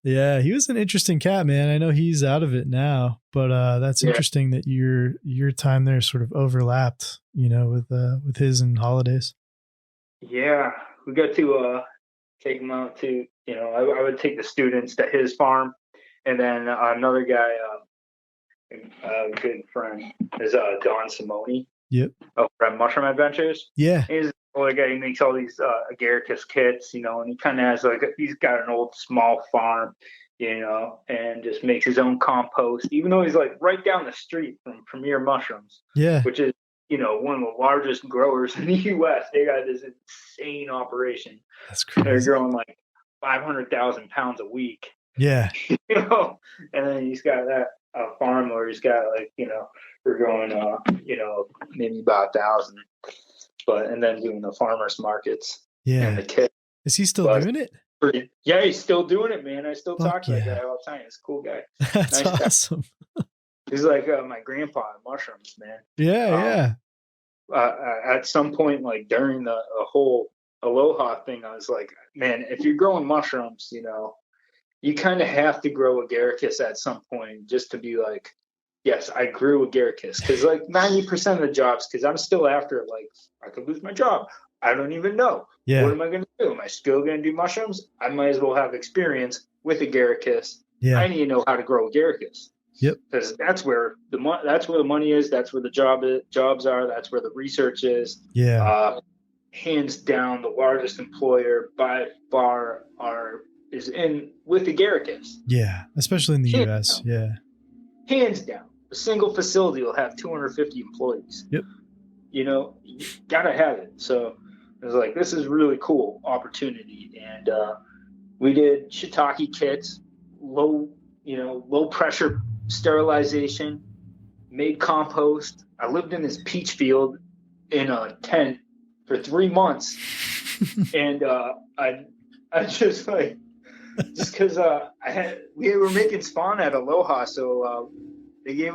Yeah, he was an interesting cat, man. I know he's out of it now, but that's interesting that your time there sort of overlapped, with his and Holiday's. Yeah, we got to take him out to, I would take the students to his farm, and then another guy, a good friend, is Don Simone. Yep. From Mushroom Adventures. Yeah. He's the guy who makes all these agaricus kits, and he kind of has he's got an old small farm, and just makes his own compost, even though he's like right down the street from Premier Mushrooms. Yeah. Which is, one of the largest growers in the U.S. They got this insane operation. That's crazy. They're growing like 500,000 pounds a week. Yeah. And then he's got that farm where he's got we're growing, maybe about 1,000. And then doing the farmers markets. Yeah. And the kit. Is he still doing it? Yeah, he's still doing it, man. I still talk to that guy all the time. He's a cool guy. That's awesome. He's like my grandpa in mushrooms, man. Yeah, at some point, like during the whole Aloha thing, I was like, man, if you're growing mushrooms, you kind of have to grow agaricus at some point just to be like, yes, I grew agaricus. Because like 90% of the jobs, because I'm still after it, like I could lose my job. I don't even know. Yeah. What am I going to do? Am I still going to do mushrooms? I might as well have experience with agaricus. Yeah. I need to know how to grow agaricus. Yep. Because that's where the money is. That's where the jobs are. That's where the research is. Yeah. Hands down, the largest employer by far is in with agaricus. Yeah, especially in the U.S. Yeah. Hands down, a single facility will have 250 employees. Yep. You gotta have it. So it was like, this is really cool opportunity, and we did shiitake kits, low pressure sterilization, made compost. I lived in this peach field in a tent for 3 months, and I just because we were making spawn at Aloha, so they we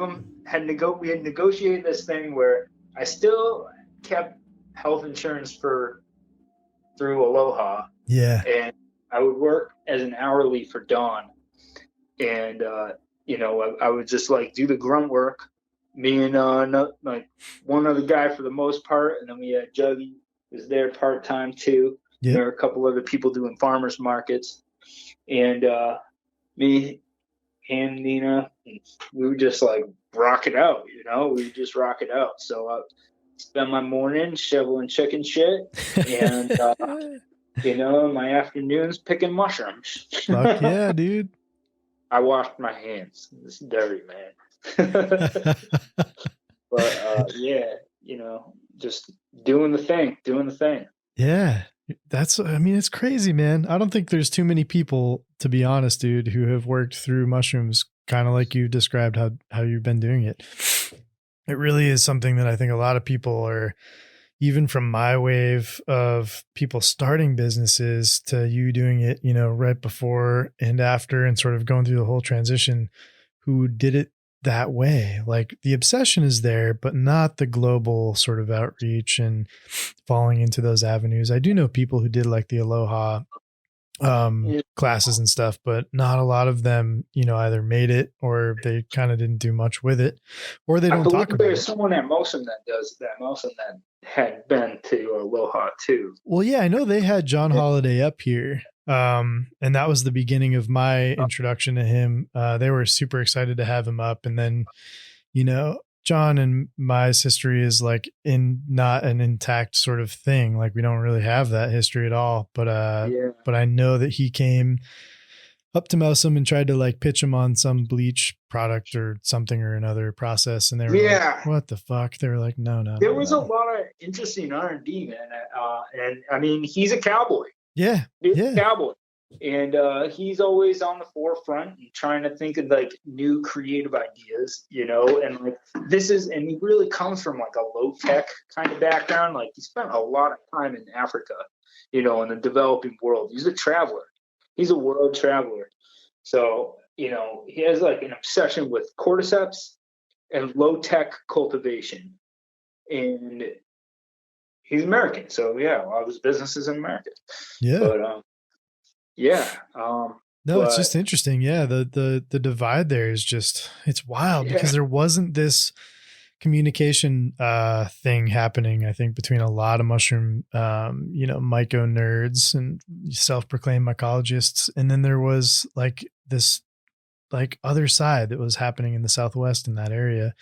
had negotiated this thing where I still kept health insurance through Aloha. Yeah. And I would work as an hourly for Dawn. And, I would just do the grunt work. Me and one other guy for the most part. And then we had Juggy was there part-time too. Yep. There were a couple other people doing farmers markets. And, me, him, Nina, we would just like rock it out, you know. We would just rock it out. So I spend my morning shoveling chicken shit, and you know, my afternoons picking mushrooms. Fuck yeah, dude. I washed my hands. It's dirty, man. But yeah, you know, just doing the thing, doing the thing. Yeah. I mean, it's crazy, man. I don't think there's too many people, to be honest, dude, who have worked through mushrooms kind of like you described how you've been doing it. It really is something that I think a lot of people are, even from my wave of people starting businesses to you doing it, you know, right before and after and sort of going through the whole transition, who did it that way. Like the obsession is there, but not the global sort of outreach and falling into those avenues. I do know people who did like the Aloha classes and stuff, but not a lot of them, you know, either made it or they kind of didn't do much with it, or they don't talk about it. There's someone at Mosen that does that. Mosen that had been to Aloha too. Well, yeah, I know they had John Holiday up here. And that was the beginning of my introduction to him. They were super excited to have him up. And then, you know, John and my history is like not an intact sort of thing. Like we don't really have that history at all. But I know that he came up to Mosum and tried to like pitch him on some bleach product or something or another process. And they were like, what the fuck? They were like, no. There was a lot of interesting R&D, man. And I mean, he's a cowboy. Yeah. He's a cowboy. And he's always on the forefront and trying to think of like new creative ideas, you know, and like and he really comes from like a low tech kind of background. Like he spent a lot of time in Africa, you know, in the developing world. He's a traveler. He's a world traveler. So, you know, he has like an obsession with cordyceps and low tech cultivation. And he's American. So yeah, a lot of his business is in America. Yeah. But it's just interesting. Yeah. The divide there is just, it's wild because there wasn't this communication thing happening, I think, between a lot of mushroom, you know, myco nerds and self-proclaimed mycologists. And then there was like this like other side that was happening in the Southwest in that area.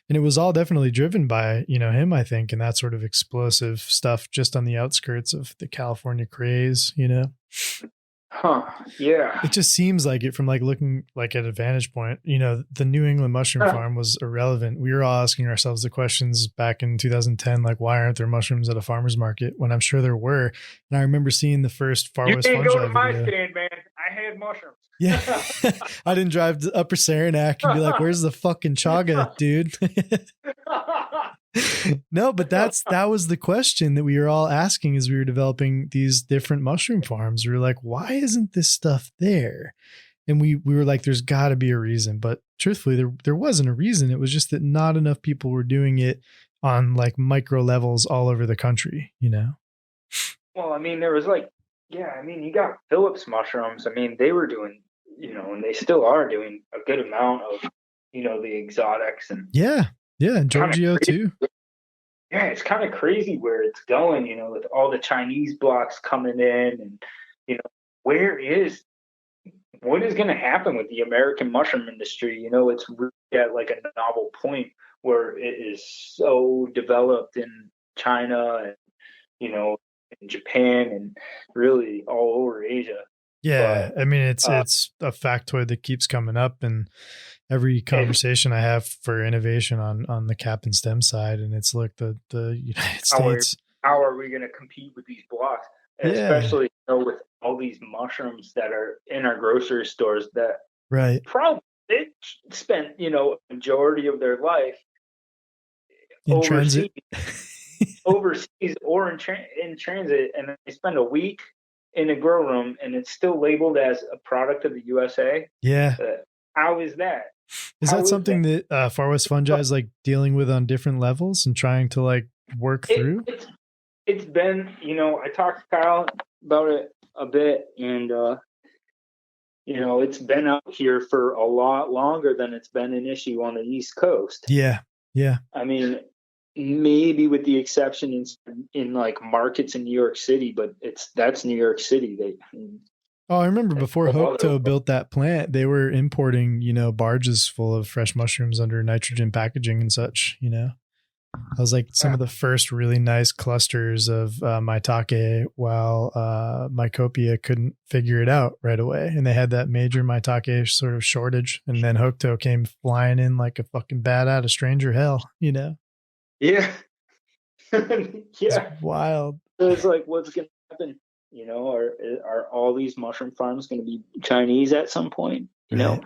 And it was all definitely driven by, you know, him, I think, and that sort of explosive stuff just on the outskirts of the California craze, you know? Huh. Yeah. It just seems like it from like looking like at a vantage point, you know, the New England mushroom farm was irrelevant. We were all asking ourselves the questions back in 2010, like, why aren't there mushrooms at a farmer's market when I'm sure there were? And I remember seeing the first Far West Fungi go to my stand, man. I had mushrooms. Yeah. I didn't drive to Upper Saranac and be like, where's the fucking chaga, dude? No, but that was the question that we were all asking as we were developing these different mushroom farms. We were like, why isn't this stuff there? And we were like, there's got to be a reason. But truthfully, there wasn't a reason. It was just that not enough people were doing it on like micro levels all over the country, you know? Well, I mean, there was like, I mean, you got Phillips mushrooms. I mean, they were doing, you know, and they still are doing a good amount of, you know, the exotics and and Giorgio too. Yeah, it's kind of crazy where it's going, you know, with all the Chinese blocks coming in and, you know, what is going to happen with the American mushroom industry? You know, it's really at like a novel point where it is so developed in China and, you know, in Japan and really all over Asia. Yeah. But, I mean, it's a factoid that keeps coming up and every conversation I have for innovation on the cap and stem side. And it's like the United States. How are we going to compete with these blocks? And especially, you know, with all these mushrooms that are in our grocery stores that probably they spent, you know, a majority of their life in transit. overseas or in transit, and then they spend a week in a grow room and it's still labeled as a product of the USA. Yeah. How is that? Is that something that Far West Fungi is like dealing with on different levels and trying to like work through? It's been, you know, I talked to Kyle about it a bit, and you know, it's been out here for a lot longer than it's been an issue on the East Coast. Yeah. I mean, maybe with the exception in like markets in New York City, but that's New York City. Oh, I remember before Well, Hokuto built that plant, they were importing, barges full of fresh mushrooms under nitrogen packaging and such, That was like some of the first really nice clusters of maitake, while Mycopia couldn't figure it out right away. And they had that major maitake sort of shortage. And then Hokuto came flying in like a fucking bat out of stranger hell, Yeah. It's wild. So it's like, what's going to happen? Are all these mushroom farms going to be Chinese at some point? I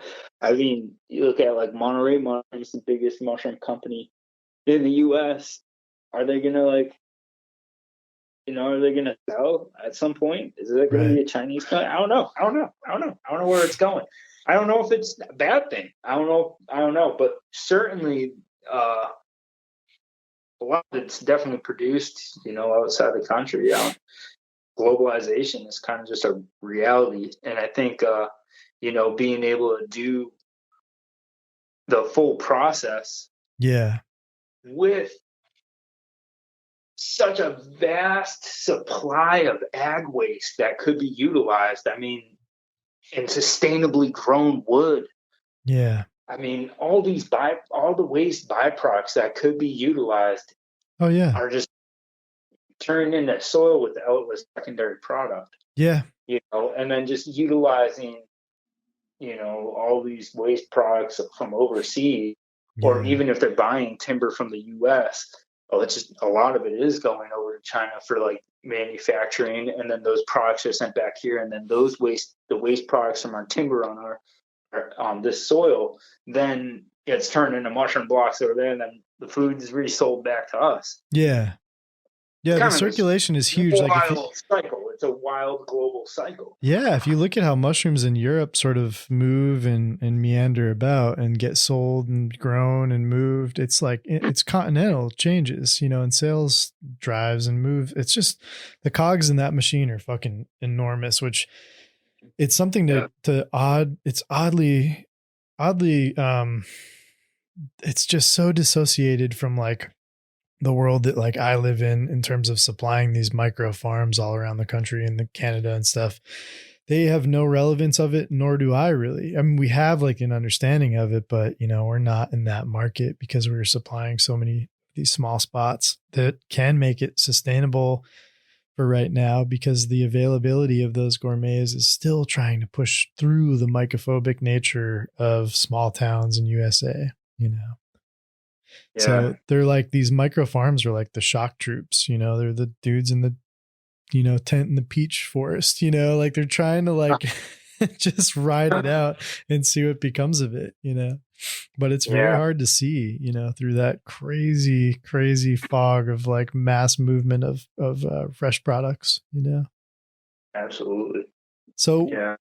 mean, you look at like Monterey Mushrooms, the biggest mushroom company in the U.S. Are they going to are they going to sell at some point? Is it going to be a Chinese company? I don't know. I don't know where it's going. I don't know if it's a bad thing. I don't know. But certainly, a lot of it's definitely produced, outside the country. Globalization is kind of just a reality. And I think, being able to do the full process. Yeah. With such a vast supply of ag waste that could be utilized. I mean, and sustainably grown wood. Yeah. I mean, all the waste byproducts that could be utilized. Oh yeah. Are just turned into soil without a secondary product. Yeah. And then just utilizing, all these waste products from overseas, or even if they're buying timber from the U.S., it's just a lot of it is going over to China for like manufacturing, and then those products are sent back here, and then the waste products from our timber on this soil, then gets turned into mushroom blocks over there, and then the food is resold back to us. Yeah. Yeah, the circulation is huge. Cycle. It's a wild global cycle. Yeah, if you look at how mushrooms in Europe sort of move and meander about and get sold and grown and moved, it's like it's continental changes, and sales drives and move. It's just the cogs in that machine are fucking enormous, which it's something it's oddly, it's just so dissociated from like the world that like I live in terms of supplying these micro farms all around the country and the Canada and stuff. They have no relevance of it, nor do I really. I mean, we have like an understanding of it, but we're not in that market because we're supplying so many these small spots that can make it sustainable for right now, because the availability of those gourmets is still trying to push through the mycophobic nature of small towns in USA, Yeah. So they're like, these micro farms are like the shock troops, they're the dudes in the, tent in the peach forest, like they're trying to like just ride it out and see what becomes of it, but it's very hard to see, through that crazy, crazy fog of like mass movement of fresh products, Absolutely. So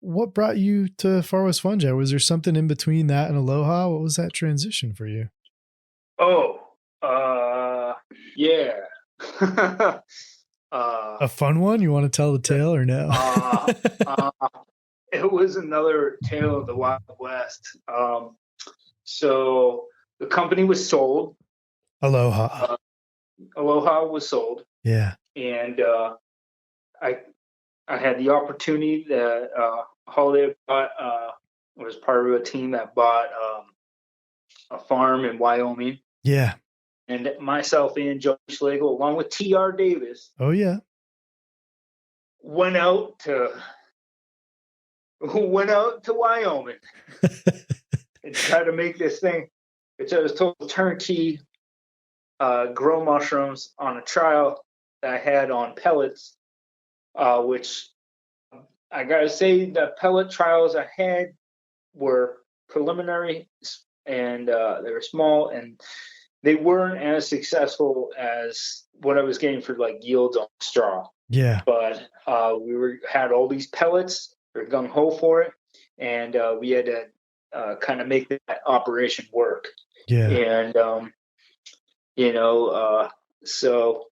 what brought you to Far West Fungi? Was there something in between that and Aloha? What was that transition for you? Yeah. A fun one? You want to tell the tale or no? It was another tale of the Wild West. So the company was sold. Aloha. Aloha was sold. Yeah. And I had the opportunity that Holiday bought, was part of a team that bought a farm in Wyoming. Yeah. And myself and Joe Schlegel, along with T.R. Davis. Oh, yeah. Went out to Wyoming and tried to make this thing. It was total turnkey, grow mushrooms on a trial that I had on pellets, which I gotta say the pellet trials I had were preliminary, and they were small, and they weren't as successful as what I was getting for like yields on straw. Yeah. But we had all these pellets. We were gung ho for it, and we had to kind of make that operation work. Yeah. And so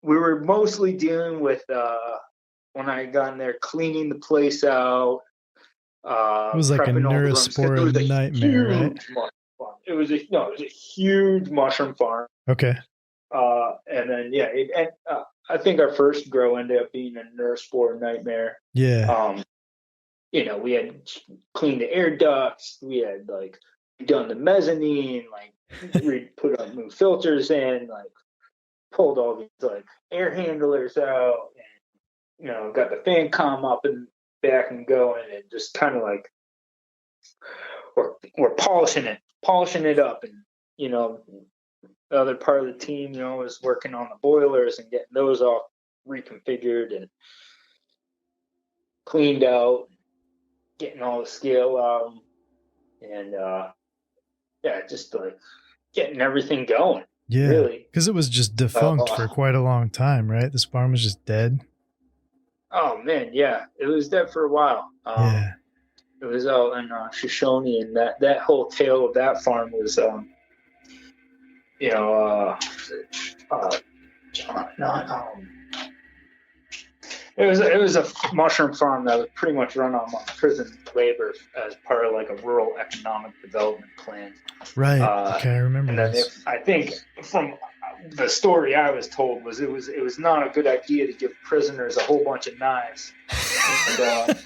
we were mostly dealing with when I got in there, cleaning the place out. It was like a neurospora nightmare, right? It was a huge mushroom farm. Okay. And then I think our first grow ended up being a nurse for nightmare. Yeah. We had cleaned the air ducts. We had like done the mezzanine, like we put on new filters in, like pulled all these like air handlers out, and got the fan comm up and back and going, and just kind of like we're polishing it up, and the other part of the team, was working on the boilers and getting those all reconfigured and cleaned out, getting all the scale out, and just like getting everything going. Yeah, really, because it was just defunct for quite a long time, right? This farm was just dead. Oh man, yeah, it was dead for a while. Yeah. It was out in Shoshone, and that whole tale of that farm was, it was a mushroom farm that was pretty much run on prison labor as part of like a rural economic development plan. Right. Okay, I remember. And then I think from the story I was told was it was not a good idea to give prisoners a whole bunch of knives and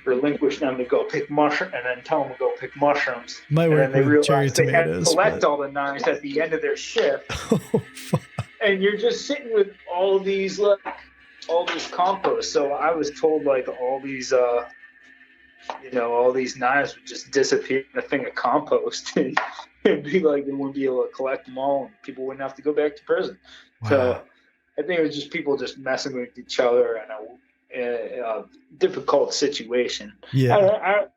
relinquish them to go pick mushrooms, and then tell them to go pick mushrooms. Might work with cherry they had to tomatoes. collect all the knives at the end of their shift. Oh, fuck. And you're just sitting with all this compost. So I was told like all these knives would just disappear in a thing of compost, and it'd be like they wouldn't be able to collect them all, and people wouldn't have to go back to prison. Wow. So I think it was just people just messing with each other in a difficult situation. Yeah. I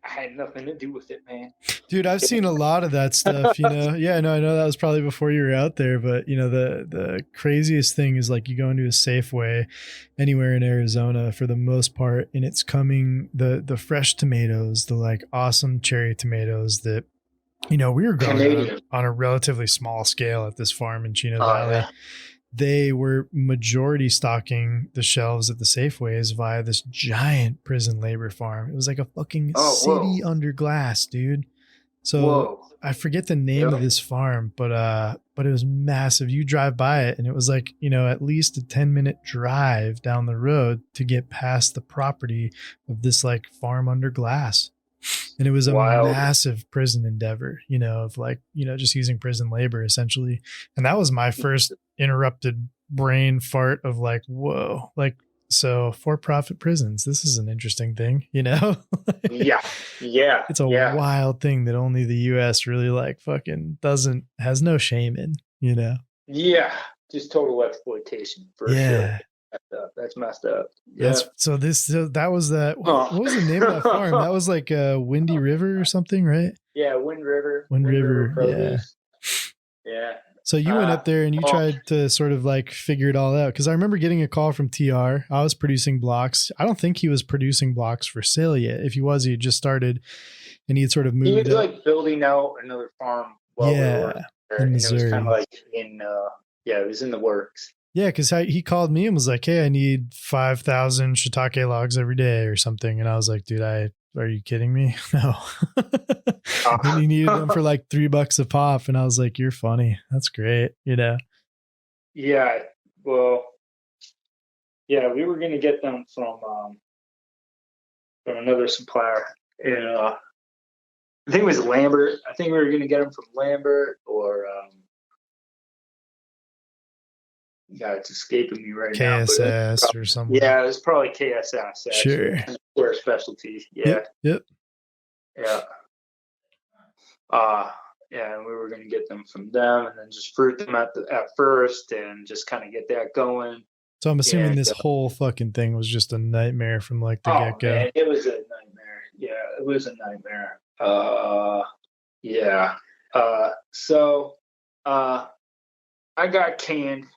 had nothing to do with it, man. Dude, I've seen a lot of that stuff, Yeah, no, I know that was probably before you were out there, but the craziest thing is like you go into a Safeway anywhere in Arizona for the most part, and it's coming the fresh tomatoes, the like awesome cherry tomatoes that we were growing on a relatively small scale at this farm in Chino Valley. Yeah. They were majority stocking the shelves at the Safeways via this giant prison labor farm. It was like a fucking city under glass, dude. So I forget the name of this farm, but it was massive. You drive by it and it was like, at least a 10-minute drive down the road to get past the property of this like farm under glass. And it was a massive prison endeavor, of like, just using prison labor essentially. And that was my first interrupted brain fart of like, whoa, like, so for-profit prisons, this is an interesting thing, Yeah. It's a wild thing that only the US really like fucking has no shame in, Yeah. Just total exploitation for sure. That's messed up. Yeah. That was that. What was the name of that farm? That was like Windy River or something, right? Yeah, Wind River. Wind River. Yeah. Yeah. So you went up there and you tried to sort of like figure it all out. Because I remember getting a call from TR. I was producing blocks. I don't think he was producing blocks for sale yet. If he was, he had just started and he had sort of moved. He was like building out another farm. In Missouri. It was kind of like it was in the works. Yeah, because he called me and was like, hey, I need 5,000 shiitake logs every day or something. And I was like, dude, are you kidding me? No. And he needed them for like $3 a pop. And I was like, you're funny. That's great. Yeah. Well, yeah, we were going to get them from another supplier. And I think it was Lambert. I think we were going to get them from Lambert or it's escaping me right KSS now. Or something. Yeah, it was probably KSS. Actually. Sure. Square Specialty. Yeah. Yep. Yeah. And we were going to get them from them and then just fruit them at first and just kind of get that going. So I'm assuming this whole fucking thing was just a nightmare from like the get-go. Man, it was a nightmare. Yeah, it was a nightmare. Yeah. So I got canned.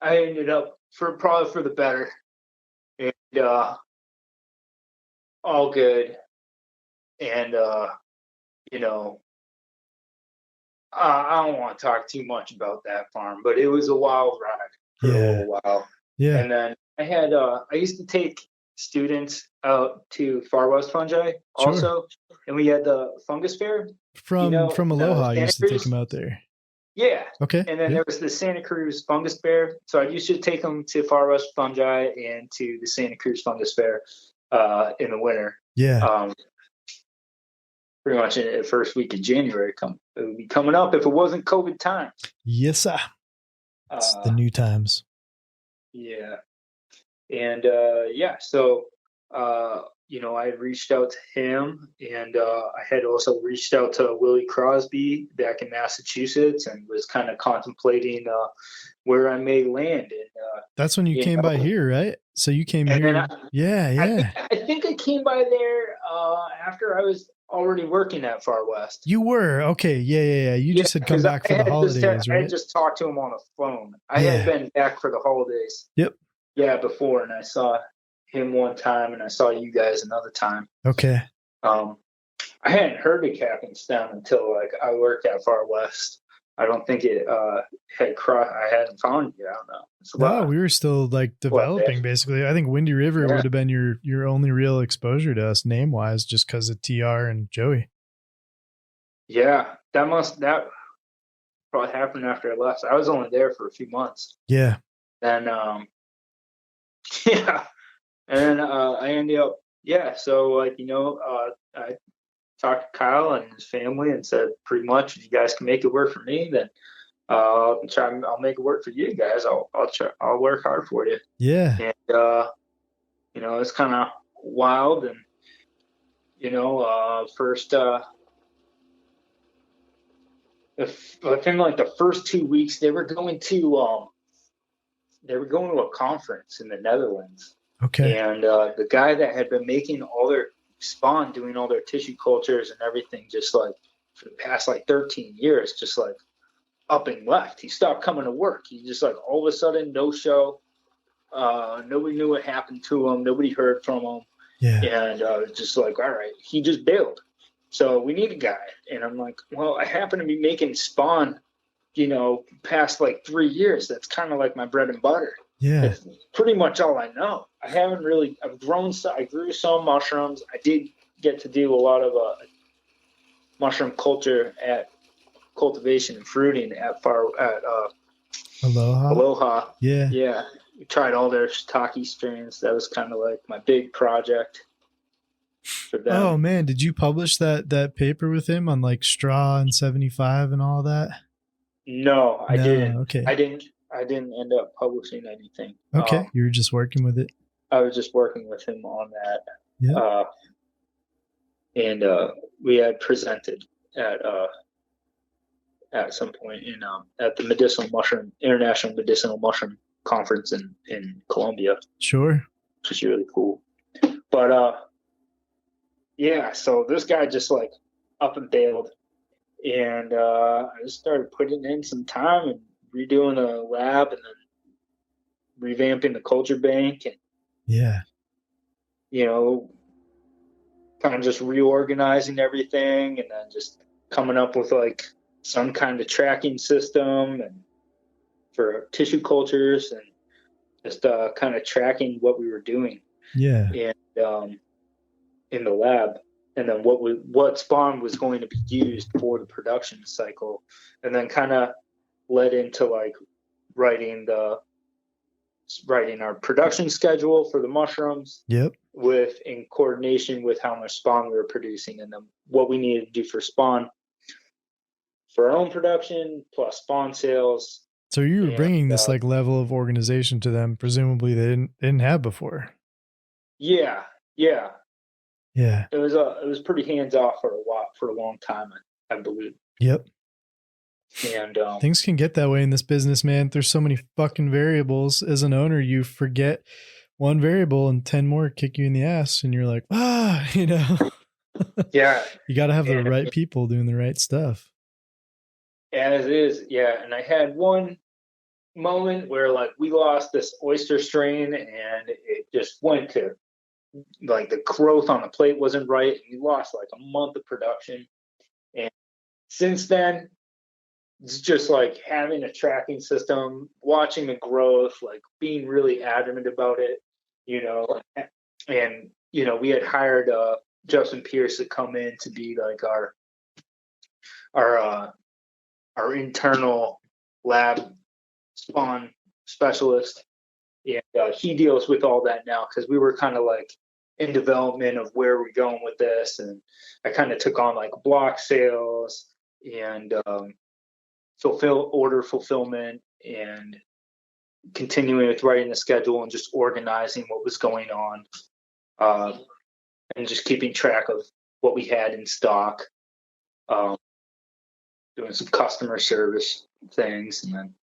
I ended up probably for the better, and all good. And I don't want to talk too much about that farm, but it was a wild ride for a little while. Yeah. And then I used to take students out to Far West Fungi also, and we had the fungus fair from Aloha. I used to take them out there. Yeah. Okay. And then there was the Santa Cruz Fungus Fair. So I used to take them to Far West Fungi and to the Santa Cruz Fungus Fair in the winter. Yeah. Pretty much in the first week of January. It would be coming up if it wasn't COVID time. Yes, sir. It's the new times. Yeah. And so I reached out to him, and I had also reached out to Willie Crosby back in Massachusetts, and was kind of contemplating where I may land. And that's when you came by here, right? So you came here. Yeah. I think I came by there after I was already working at Far West. You were? Okay. Yeah. You just had come back for the holidays, right? I had just talked to him on the phone. I had been back for the holidays. Yep. Yeah, before, and I saw him one time, and I saw you guys another time. Okay. I hadn't heard of Captain Stem until I worked at Far West. I don't think it had crossed. I hadn't found you. I don't know. No, we were still developing basically. I think Windy River would have been your only real exposure to us name wise, just because of TR and Joey. Yeah, that probably happened after I left. I was only there for a few months. Yeah. Then yeah, and I ended up So I talked to Kyle and his family and said, pretty much, if you guys can make it work for me, then I'll make it work for you guys. I'll work hard for you. Yeah. And it's kind of wild, and first within the first 2 weeks, they were going to a conference in the Netherlands. Okay. And the guy that had been making all their spawn, doing all their tissue cultures and everything, just for the past 13 years, just up and left. He stopped coming to work. He just all of a sudden, no show. Nobody knew what happened to him. Nobody heard from him. Yeah. And just all right, he just bailed. So we need a guy. And I'm like, well, I happen to be making spawn, past 3 years. That's kind of my bread and butter. Yeah. That's pretty much all I know. I've grown, I grew some mushrooms. I did get to do a lot of mushroom cultivation and fruiting at Aloha. Yeah. Yeah. We tried all their shiitake strains. That was kind of my big project for them. Oh man, did you publish that paper with him on straw and 75 and all that? No, I didn't. Okay. I didn't end up publishing anything. Okay. You were just working with it. I was just working with him on that. Yeah. And we had presented at some point at the International Medicinal Mushroom Conference in Colombia. Sure. Which is really cool. But so this guy just up and bailed, and I just started putting in some time and redoing the lab, and then revamping the culture bank, and kind of just reorganizing everything, and then just coming up with some kind of tracking system and for tissue cultures, and just kind of tracking what we were doing. Yeah. And in the lab, and then what spawn was going to be used for the production cycle, and then kind of led into writing our production schedule for the mushrooms. Yep. In coordination with how much spawn we were producing, and then what we needed to do for spawn for our own production plus spawn sales. So you were bringing this level of organization to them, presumably they didn't have before. Yeah. It was pretty hands off for a long time, I believe. Yep. And things can get that way in this business, man. There's so many fucking variables. As an owner, you forget one variable and 10 more kick you in the ass, and you're like, Yeah. You got to have the right people doing the right stuff. As is, yeah. And I had one moment where we lost this oyster strain, and it just went to the growth on the plate wasn't right, and we lost a month of production. And since then, it's just having a tracking system, watching the growth, being really adamant about it, and we had hired Justin Pierce to come in to be our our internal lab spawn specialist. And he deals with all that now because we were kind of like in development of where we're going with this. And I kind of took on like block sales and order fulfillment and continuing with writing the schedule and just organizing what was going on, and just keeping track of what we had in stock, doing some customer service things, and then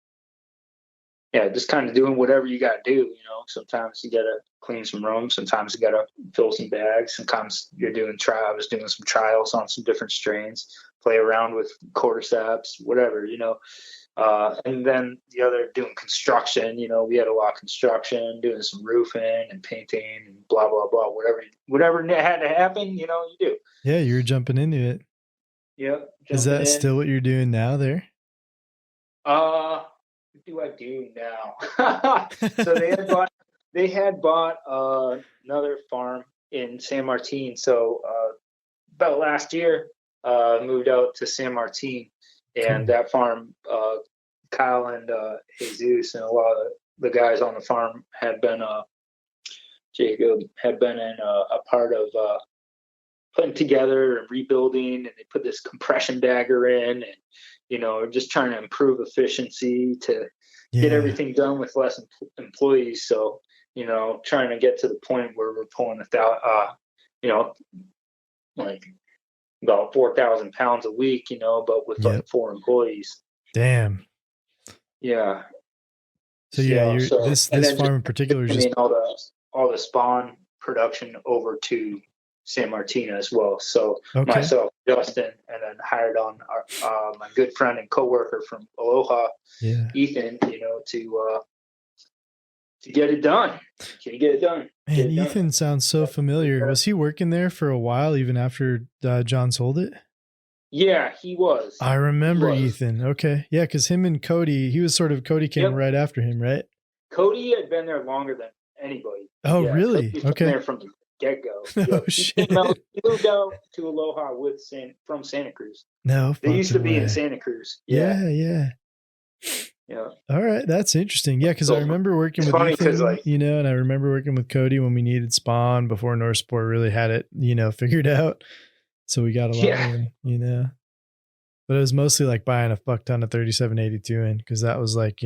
just kind of doing whatever you got to do. Sometimes you got to clean some rooms, sometimes you got to fill some bags, sometimes you're doing I was doing some trials on some different strains, play around with cordyceps, whatever. And then the other doing construction, we had a lot of construction, doing some roofing and painting and blah, blah, blah, whatever had to happen, you do. Yeah. You were jumping into it. Yep. Is that still what you're doing now there? What do I do now? So they had bought another farm in San Martin. So about last year, moved out to San Martin. And that farm, Kyle and Jesus and a lot of the guys on the farm had been, Jacob had been in a part of putting together and rebuilding, and they put this compression bagger in, and just trying to improve efficiency to get everything done with less employees. So trying to get to the point where we're pulling like about 4,000 pounds a week, but with like 4 employees. Damn. Yeah. So this farm in particular is just all the spawn production over to San Martin as well. So myself, Justin, and then hired on my good friend and coworker from Aloha, Ethan, to get it done. Can you get it done? Man, Ethan sounds so familiar. Was he working there for a while, even after John sold it? Yeah, he was. I remember Ethan. Okay. Yeah, because him and Cody, Cody came right after him, right? Cody had been there longer than anybody. Oh, really? Cody's been there from the get-go. Oh, shit. He moved out to Aloha from Santa Cruz. No, they used to be in Santa Cruz. Yeah. All right. That's interesting. Yeah. Cause I remember working with Ethan, and I remember working with Cody when we needed spawn before North Sport really had it, figured out. So we got a lot of them, but it was mostly like buying a fuck ton of 3782 in. Cause that was like,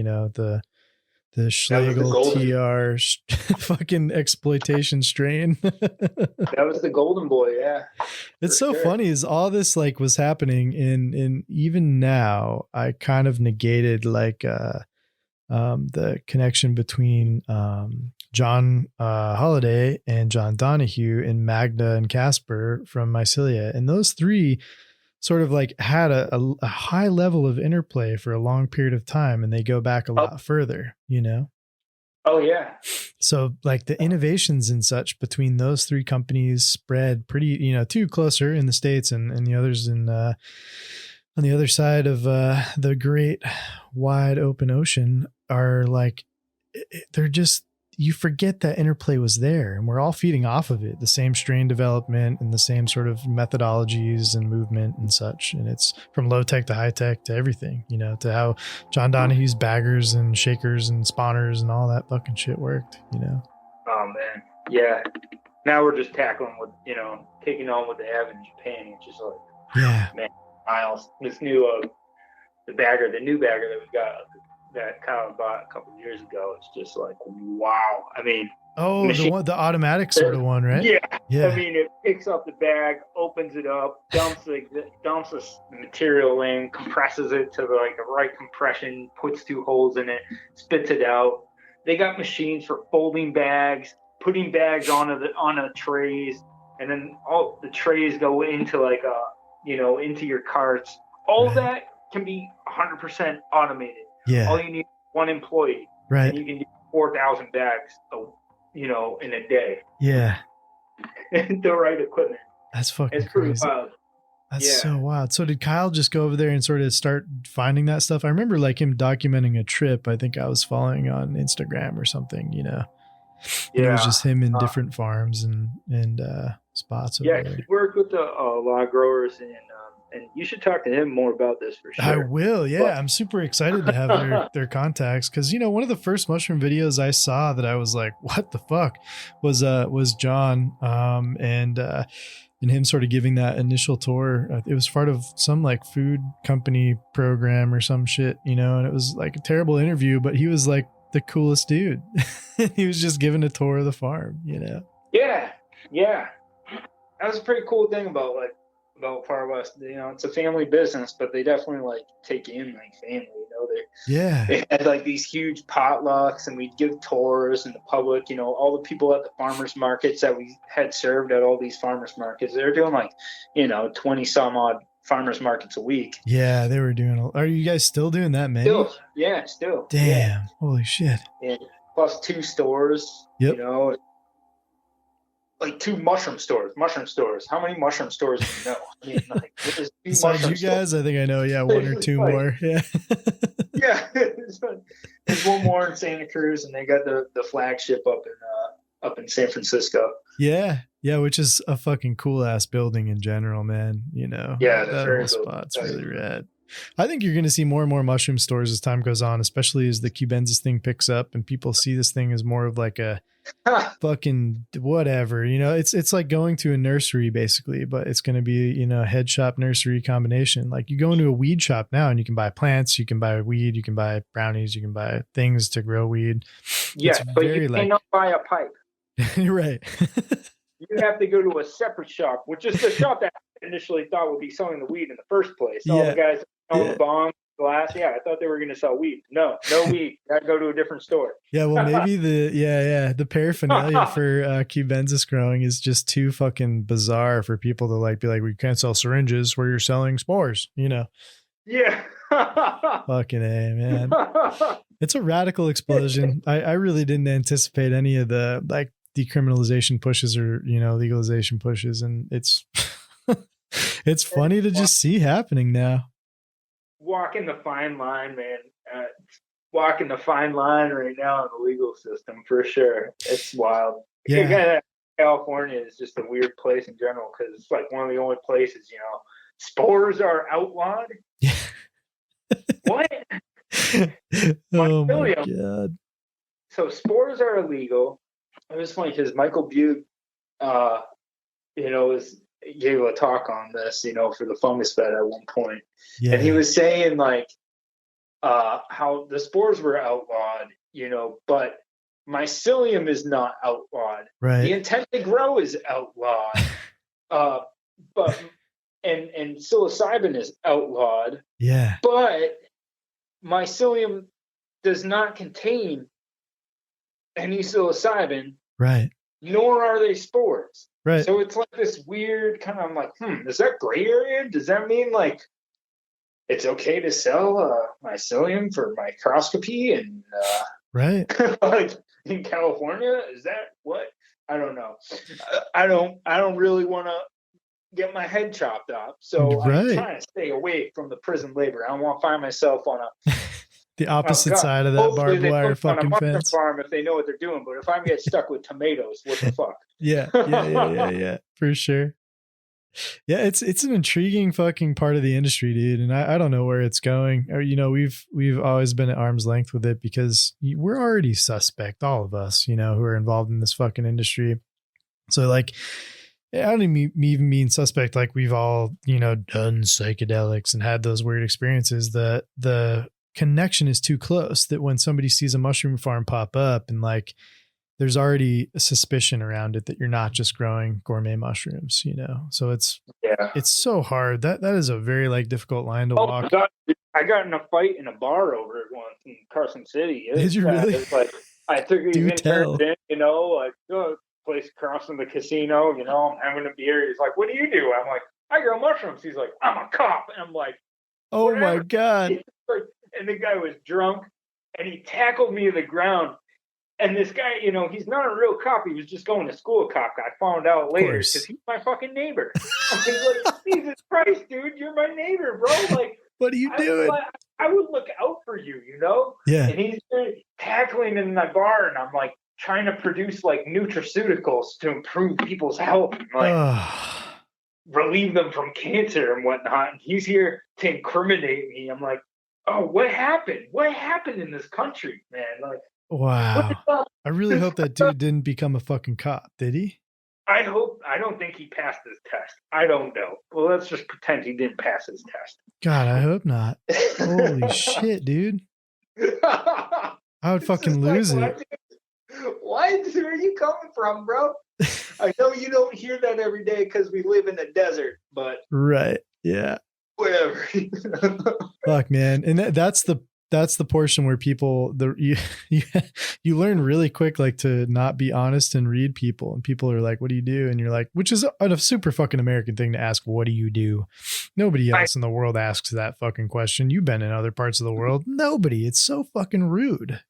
the Schlegel TR fucking exploitation strain. That was the golden boy. Yeah. It's so funny is all this like was happening in even now, I kind of negated like, the connection between, John, Holiday and John Donahue and Magda and Casper from Mycelia. And those three sort of like had a high level of interplay for a long period of time, and they go back a lot further, Oh yeah. So like the innovations and such between those three companies spread pretty, two closer in the States and the others in, on the other side of the great wide open ocean are like, they're just, you forget that interplay was there, and we're all feeding off of it, the same strain development and the same sort of methodologies and movement and such. And it's from low tech to high tech to everything, to how John Donahue's baggers and shakers and spawners and all that fucking shit worked, Oh man. Yeah. Now we're just tackling with, taking on what they have in Japan, which is like, man, Miles, this new, the new bagger that we got, that Kyle bought a couple of years ago. It's just like, wow. I mean, the automatic sort of one, right? Yeah. I mean, it picks up the bag, opens it up, dumps the material in, compresses it to the right compression, puts 2 holes in it, spits it out. They got machines for folding bags, putting bags onto trays, and then all the trays go into into your carts. All that can be 100% automated. Yeah. All you need is 1 employee. Right. And you can do 4,000 bags, in a day. Yeah. The right equipment. That's fucking it's pretty crazy. wild. That's so wild. So did Kyle just go over there and sort of start finding that stuff? I remember like him documenting a trip. I think I was following on Instagram or something, And it was just him in different farms and spots. Yeah, he worked with a lot of growers in and you should talk to him more about this for sure. I will. Yeah. I'm super excited to have their contacts. Cause one of the first mushroom videos I saw that I was like, what the fuck was John. And him sort of giving that initial tour. It was part of some like food company program or some shit, and it was like a terrible interview, but he was like the coolest dude. He was just giving a tour of the farm, Yeah. Yeah. That was a pretty cool thing about Far West. It's a family business, but they definitely like take in like family. They had like these huge potlucks, and we'd give tours, and the public, all the people at the farmers markets that we had served at all these farmers markets, they were doing like 20 some odd farmers markets a week. Yeah, they were doing. Are you guys still doing that many? Still. Damn, yeah. Holy shit. And plus 2 stores. Yep. Like 2 mushroom stores. How many mushroom stores do you know? I mean, like, besides you guys, stores. I think I know. Yeah, 1 or 2 more. Yeah. Yeah. There's one more in Santa Cruz, and they got the flagship up in San Francisco. Yeah, which is a fucking cool ass building in general, man. Yeah, that whole spot's really rad. I think you're going to see more and more mushroom stores as time goes on, especially as the Cubensis thing picks up and people see this thing as more of like a fucking whatever, it's like going to a nursery basically, but it's going to be, a head shop nursery combination. Like you go into a weed shop now and you can buy plants, you can buy weed, you can buy brownies, you can buy things to grow weed. Yeah, but you cannot buy a pipe. Right. You have to go to a separate shop, which is the shop that I initially thought would be selling the weed in the first place. All the guys on the bong, glass. Yeah, I thought they were going to sell weed. No weed. Got to go to a different store. Yeah, well, maybe the paraphernalia for Cubensis growing is just too fucking bizarre for people to like be like, we can't sell syringes where you're selling spores, Yeah. Fucking A, man. It's a radical explosion. I really didn't anticipate any of the like decriminalization pushes or legalization pushes, and it's it's funny to just see happening now. Walking the fine line, man. Walking the fine line right now in the legal system for sure. It's wild. Yeah. California is just a weird place in general because it's like one of the only places, spores are outlawed. Yeah. What? Oh my God. So spores are illegal. It was funny because Michael Butte, gave a talk on this, for the Fungus Fed at one point. Yeah. And he was saying like how the spores were outlawed, but mycelium is not outlawed. Right. The intent to grow is outlawed. But and psilocybin is outlawed. Yeah. But mycelium does not contain any psilocybin. Right. Nor are they spores. Right. So it's like this weird kind of, I'm like, is that gray area? Does that mean like it's okay to sell mycelium for microscopy and right like in California? Is that what? I don't know. I don't really want to get my head chopped off. So I'm trying to stay away from the prison labor. I don't want to find myself on a the opposite side of that barbed wire fucking fence. Farm if they know what they're doing, but if I get stuck with tomatoes, what the fuck? Yeah, for sure. Yeah, it's an intriguing fucking part of the industry, dude, and I don't know where it's going. Or, we've always been at arm's length with it because we're already suspect, all of us, who are involved in this fucking industry. So like, I don't even mean suspect like we've all done psychedelics and had those weird experiences. The connection is too close that when somebody sees a mushroom farm pop up and like there's already a suspicion around it that you're not just growing gourmet mushrooms, so it's so hard. That is a very like difficult line to walk. I got in a fight in a bar over it once in Carson City. Did you really? It's like I took it in, like place across from the casino, I'm having a beer. He's like, what do you do? I'm like, I grow mushrooms. He's like, I'm a cop. And I'm like, oh whatever. My God. And the guy was drunk and he tackled me to the ground. And this guy, he's not a real cop. He was just going to school cop. I found out later because he's my fucking neighbor. I was like, Jesus Christ, dude, you're my neighbor, bro. Like, what are you doing? I would look out for you, Yeah. And he's tackling in my bar, and I'm like trying to produce like nutraceuticals to improve people's health. I'm like, relieve them from cancer and whatnot. And he's here to incriminate me. I'm like, oh, what happened? What happened in this country, man? Like, Wow. I really hope that dude didn't become a fucking cop. Did he? I don't think he passed his test. I don't know. Well, let's just pretend he didn't pass his test. God, I hope not. Holy shit, dude. I would fucking lose it. Where are you coming from, bro? I know you don't hear that every day because we live in the desert, but right, yeah, whatever. Fuck, man, and that's the portion where people you learn really quick, like, to not be honest and read people, and people are like, "What do you do?" And you're like, which is a super fucking American thing to ask. What do you do? Nobody else in the world asks that fucking question. You've been in other parts of the world. Nobody. It's so fucking rude,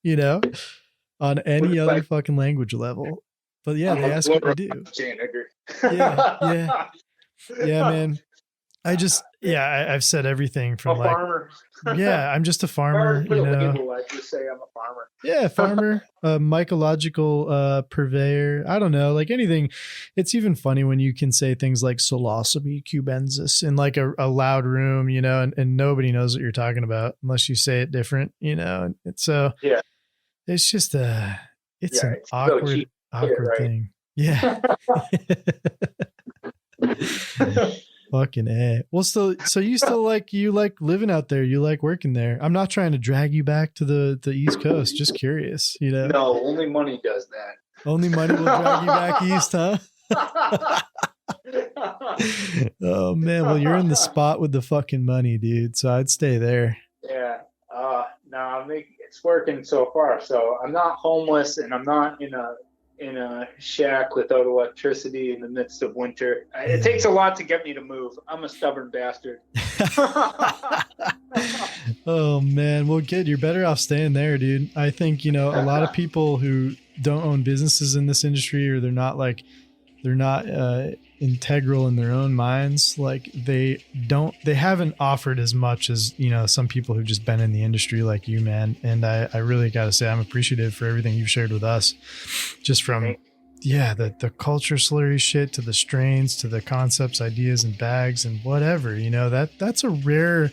on any other fucking language level. But yeah, they ask what you do. Yeah, man. I've said everything from a farmer. Yeah, I'm just a farmer. I just say I'm a farmer. Yeah, farmer, a mycological purveyor. I don't know, like anything. It's even funny when you can say things like Psilocybe cubensis in like a loud room, and nobody knows what you're talking about unless you say it different, And so yeah, it's just it's an awkward thing. Yeah. Fucking A. Well, so you still like living out there. You like working there. I'm not trying to drag you back to the East Coast. Just curious, No, only money does that. Only money will drag you back east, huh? Oh man, well, you're in the spot with the fucking money, dude. So I'd stay there. Yeah. No, it's working so far. So I'm not homeless, and I'm not in a shack without electricity in the midst of winter. It takes a lot to get me to move. I'm a stubborn bastard. Oh man, well, good. You're better off staying there, dude. I think, a lot of people who don't own businesses in this industry, or they're not integral in their own minds, like they haven't offered as much as some people who've just been in the industry like you, man. And I really gotta say, I'm appreciative for everything you've shared with us, just from the culture slurry shit to the strains to the concepts, ideas, and bags and whatever. That's a rare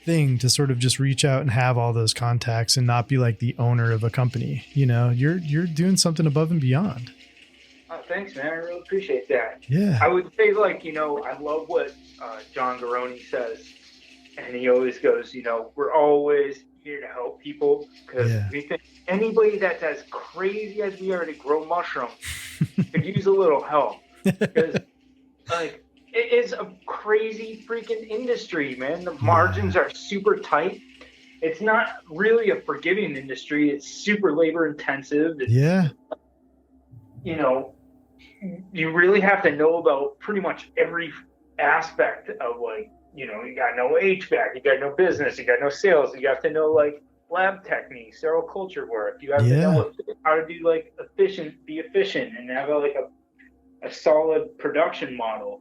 thing to sort of just reach out and have all those contacts and not be like the owner of a company. You're doing something above and beyond. Oh, thanks, man. I really appreciate that. Yeah. I would say, I love what John Garone says. And he always goes, we're always here to help people, because we think anybody that's as crazy as we are to grow mushrooms could use a little help. Because, it is a crazy freaking industry, man. The margins are super tight. It's not really a forgiving industry. It's super labor intensive. You really have to know about pretty much every aspect of you got to know HVAC, you got to know business, you got to know sales, you have to know lab techniques, sterile culture work. You have to know how to do be efficient and have a solid production model.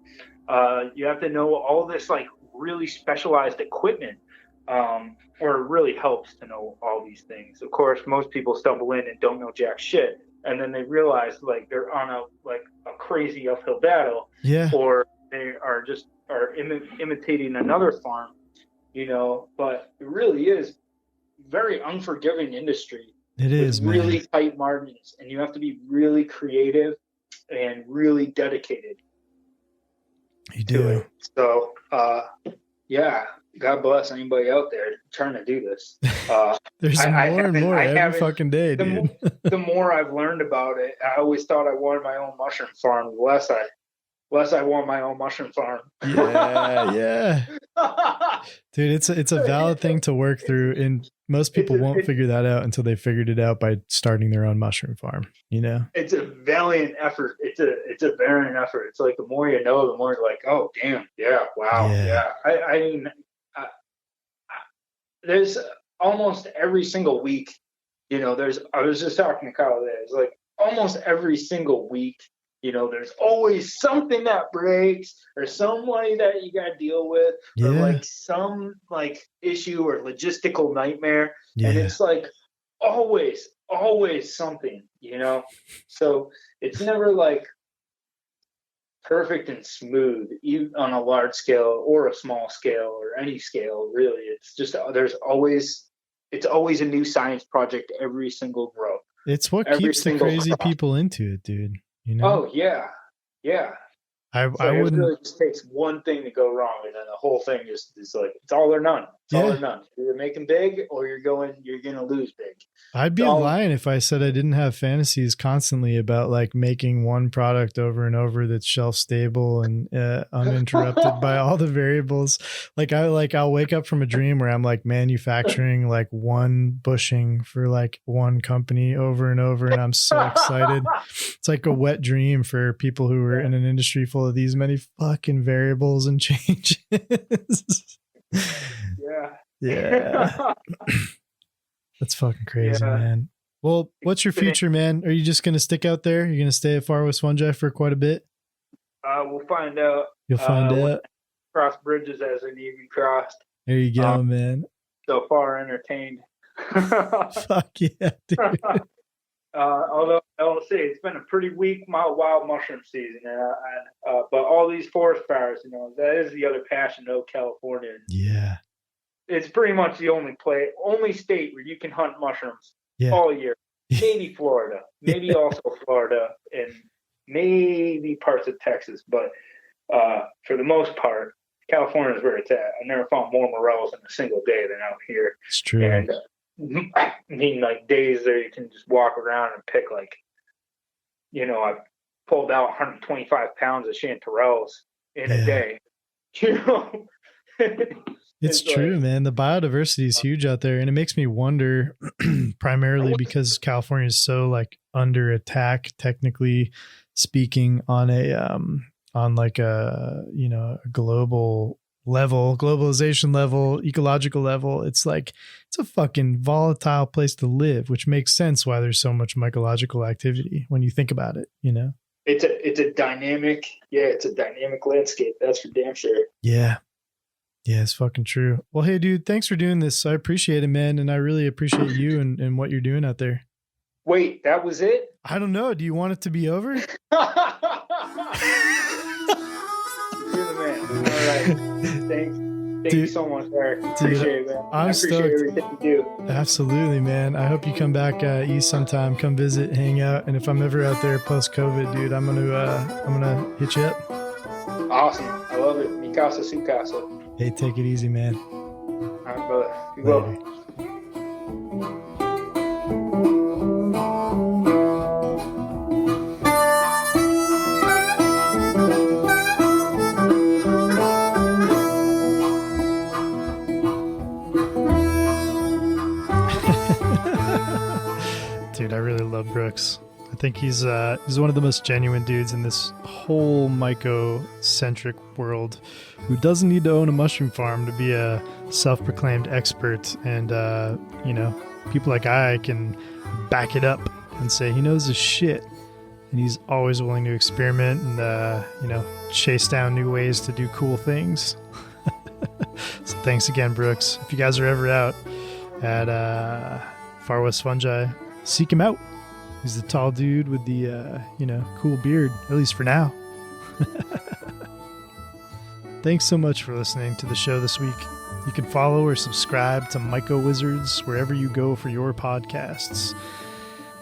You have to know all this really specialized equipment, or it really helps to know all these things. Of course, most people stumble in and don't know jack shit. And then they realize they're on a crazy uphill battle, or they are imitating another farm, But it really is very unforgiving industry. It is really tight margins, and you have to be really creative and really dedicated. You do. So, God bless anybody out there trying to do this. There's more and more every fucking day, dude. The more I've learned about it, I always thought I wanted my own mushroom farm. The less I want my own mushroom farm. Yeah. Dude, it's a valid thing to work through, and most people won't figure that out until they figured it out by starting their own mushroom farm. It's a valiant effort. It's a valiant effort. It's the more you know, the more you're like, oh damn, yeah, wow, yeah. I mean, there's almost every single week, I was just talking to Kyle there. It's almost every single week, there's always something that breaks, or somebody that you got to deal with, or some issue or logistical nightmare. And it's always something, So it's never perfect and smooth, even on a large scale or a small scale or any scale. Really, it's just it's always a new science project every single grow. It's what Every keeps the single crazy crop. people into it, dude. You know? Oh yeah, yeah. I So it wouldn't. really just takes one thing to go wrong, and then the whole thing is like it's all or none. It's all or none. You're making big, or you're gonna lose big. I'd be lying if I said I didn't have fantasies constantly about like making one product over and over that's shelf stable and uninterrupted by all the variables. I'll wake up from a dream where I'm like manufacturing like one bushing for like one company over and over, and I'm so excited. It's like a wet dream for people who are in an industry full of these many fucking variables and changes. Yeah. That's fucking crazy, man. Well, what's your future, man? Are you just going to stick out there? You're going to stay at Far West Fungi for quite a bit? We'll find out. You'll find out. Cross bridges as they need to be crossed. There you go, man. So far entertained. Fuck yeah, dude. Although I'll say it's been a pretty weak wild mushroom season, but all these forest fires, that is the other passion of California. Yeah, it's pretty much the only state where you can hunt mushrooms all year. Maybe Florida, maybe also Florida, and maybe parts of Texas, but for the most part, California is where it's at. I never found more morels in a single day than out here. It's true. And I mean, like days there you can just walk around and pick I pulled out 125 pounds of chanterelles in a day. It's true, man. The biodiversity is huge out there, and it makes me wonder, primarily because California is so like under attack, technically speaking, on a global level, globalization level, ecological level. It's a fucking volatile place to live, which makes sense why there's so much mycological activity when you think about it, It's a dynamic landscape, that's for damn sure. Yeah, it's fucking true. Well, hey dude, thanks for doing this. I appreciate it, man, and I really appreciate you and what you're doing out there. Wait, that was it? I don't know. Do you want it to be over? You're the man. All right. Thank you so much, Eric. Appreciate it, man. I appreciate everything you do. Absolutely, man. I hope you come back east sometime. Come visit, hang out, and if I'm ever out there post COVID, dude, I'm gonna hit you up. Awesome. I love it. Mikasa Sukasa. Hey, take it easy, man. All right, brother. Be well. Dude, I really love Brooks. I think he's one of the most genuine dudes in this whole myco-centric world who doesn't need to own a mushroom farm to be a self-proclaimed expert. And, people like I can back it up and say he knows his shit. And he's always willing to experiment and, chase down new ways to do cool things. So thanks again, Brooks. If you guys are ever out at Far West Fungi, seek him out. He's the tall dude with the, cool beard, at least for now. Thanks so much for listening to the show this week. You can follow or subscribe to MycoWizards wherever you go for your podcasts.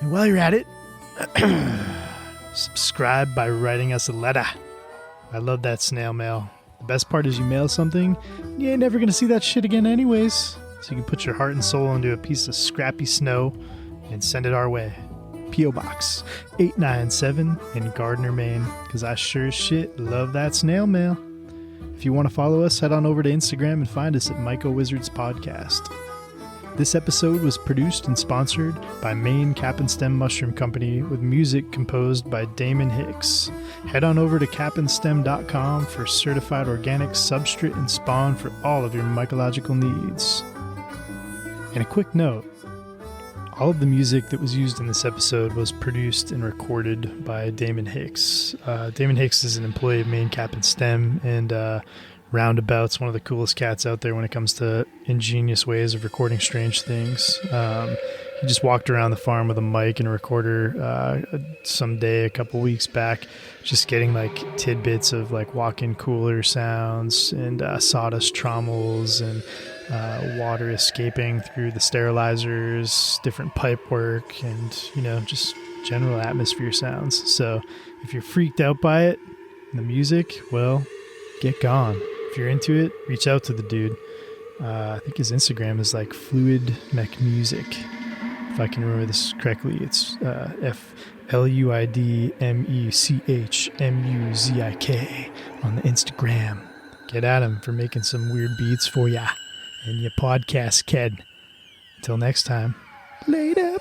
And while you're at it, subscribe by writing us a letter. I love that snail mail. The best part is you mail something, you ain't never going to see that shit again anyways. So you can put your heart and soul into a piece of scrappy snow and send it our way. P.O. Box 897 in Gardner, Maine, because I sure as shit love that snail mail. If you want to follow us, head on over to Instagram and find us at MycoWizards Podcast. This episode was produced and sponsored by Maine Cap and Stem Mushroom Company with music composed by Damon Hicks. Head on over to capandstem.com for certified organic substrate and spawn for all of your mycological needs. And a quick note, all of the music that was used in this episode was produced and recorded by Damon Hicks. Damon Hicks is an employee of Maine Cap and Stem, and Roundabout's one of the coolest cats out there when it comes to ingenious ways of recording strange things. he just walked around the farm with a mic and a recorder someday a couple weeks back, just getting like tidbits of like walk-in cooler sounds and sawdust trommels and water escaping through the sterilizers, different pipe work, and just general atmosphere sounds. So if you're freaked out by it, the music, well, get gone. If you're into it, reach out to the dude. I think his Instagram is like Fluid Mech Music. If I can remember this correctly, it's FLUIDMECHMUZIK on the Instagram. Get at him for making some weird beats for ya and your podcast, kid. Until next time, later.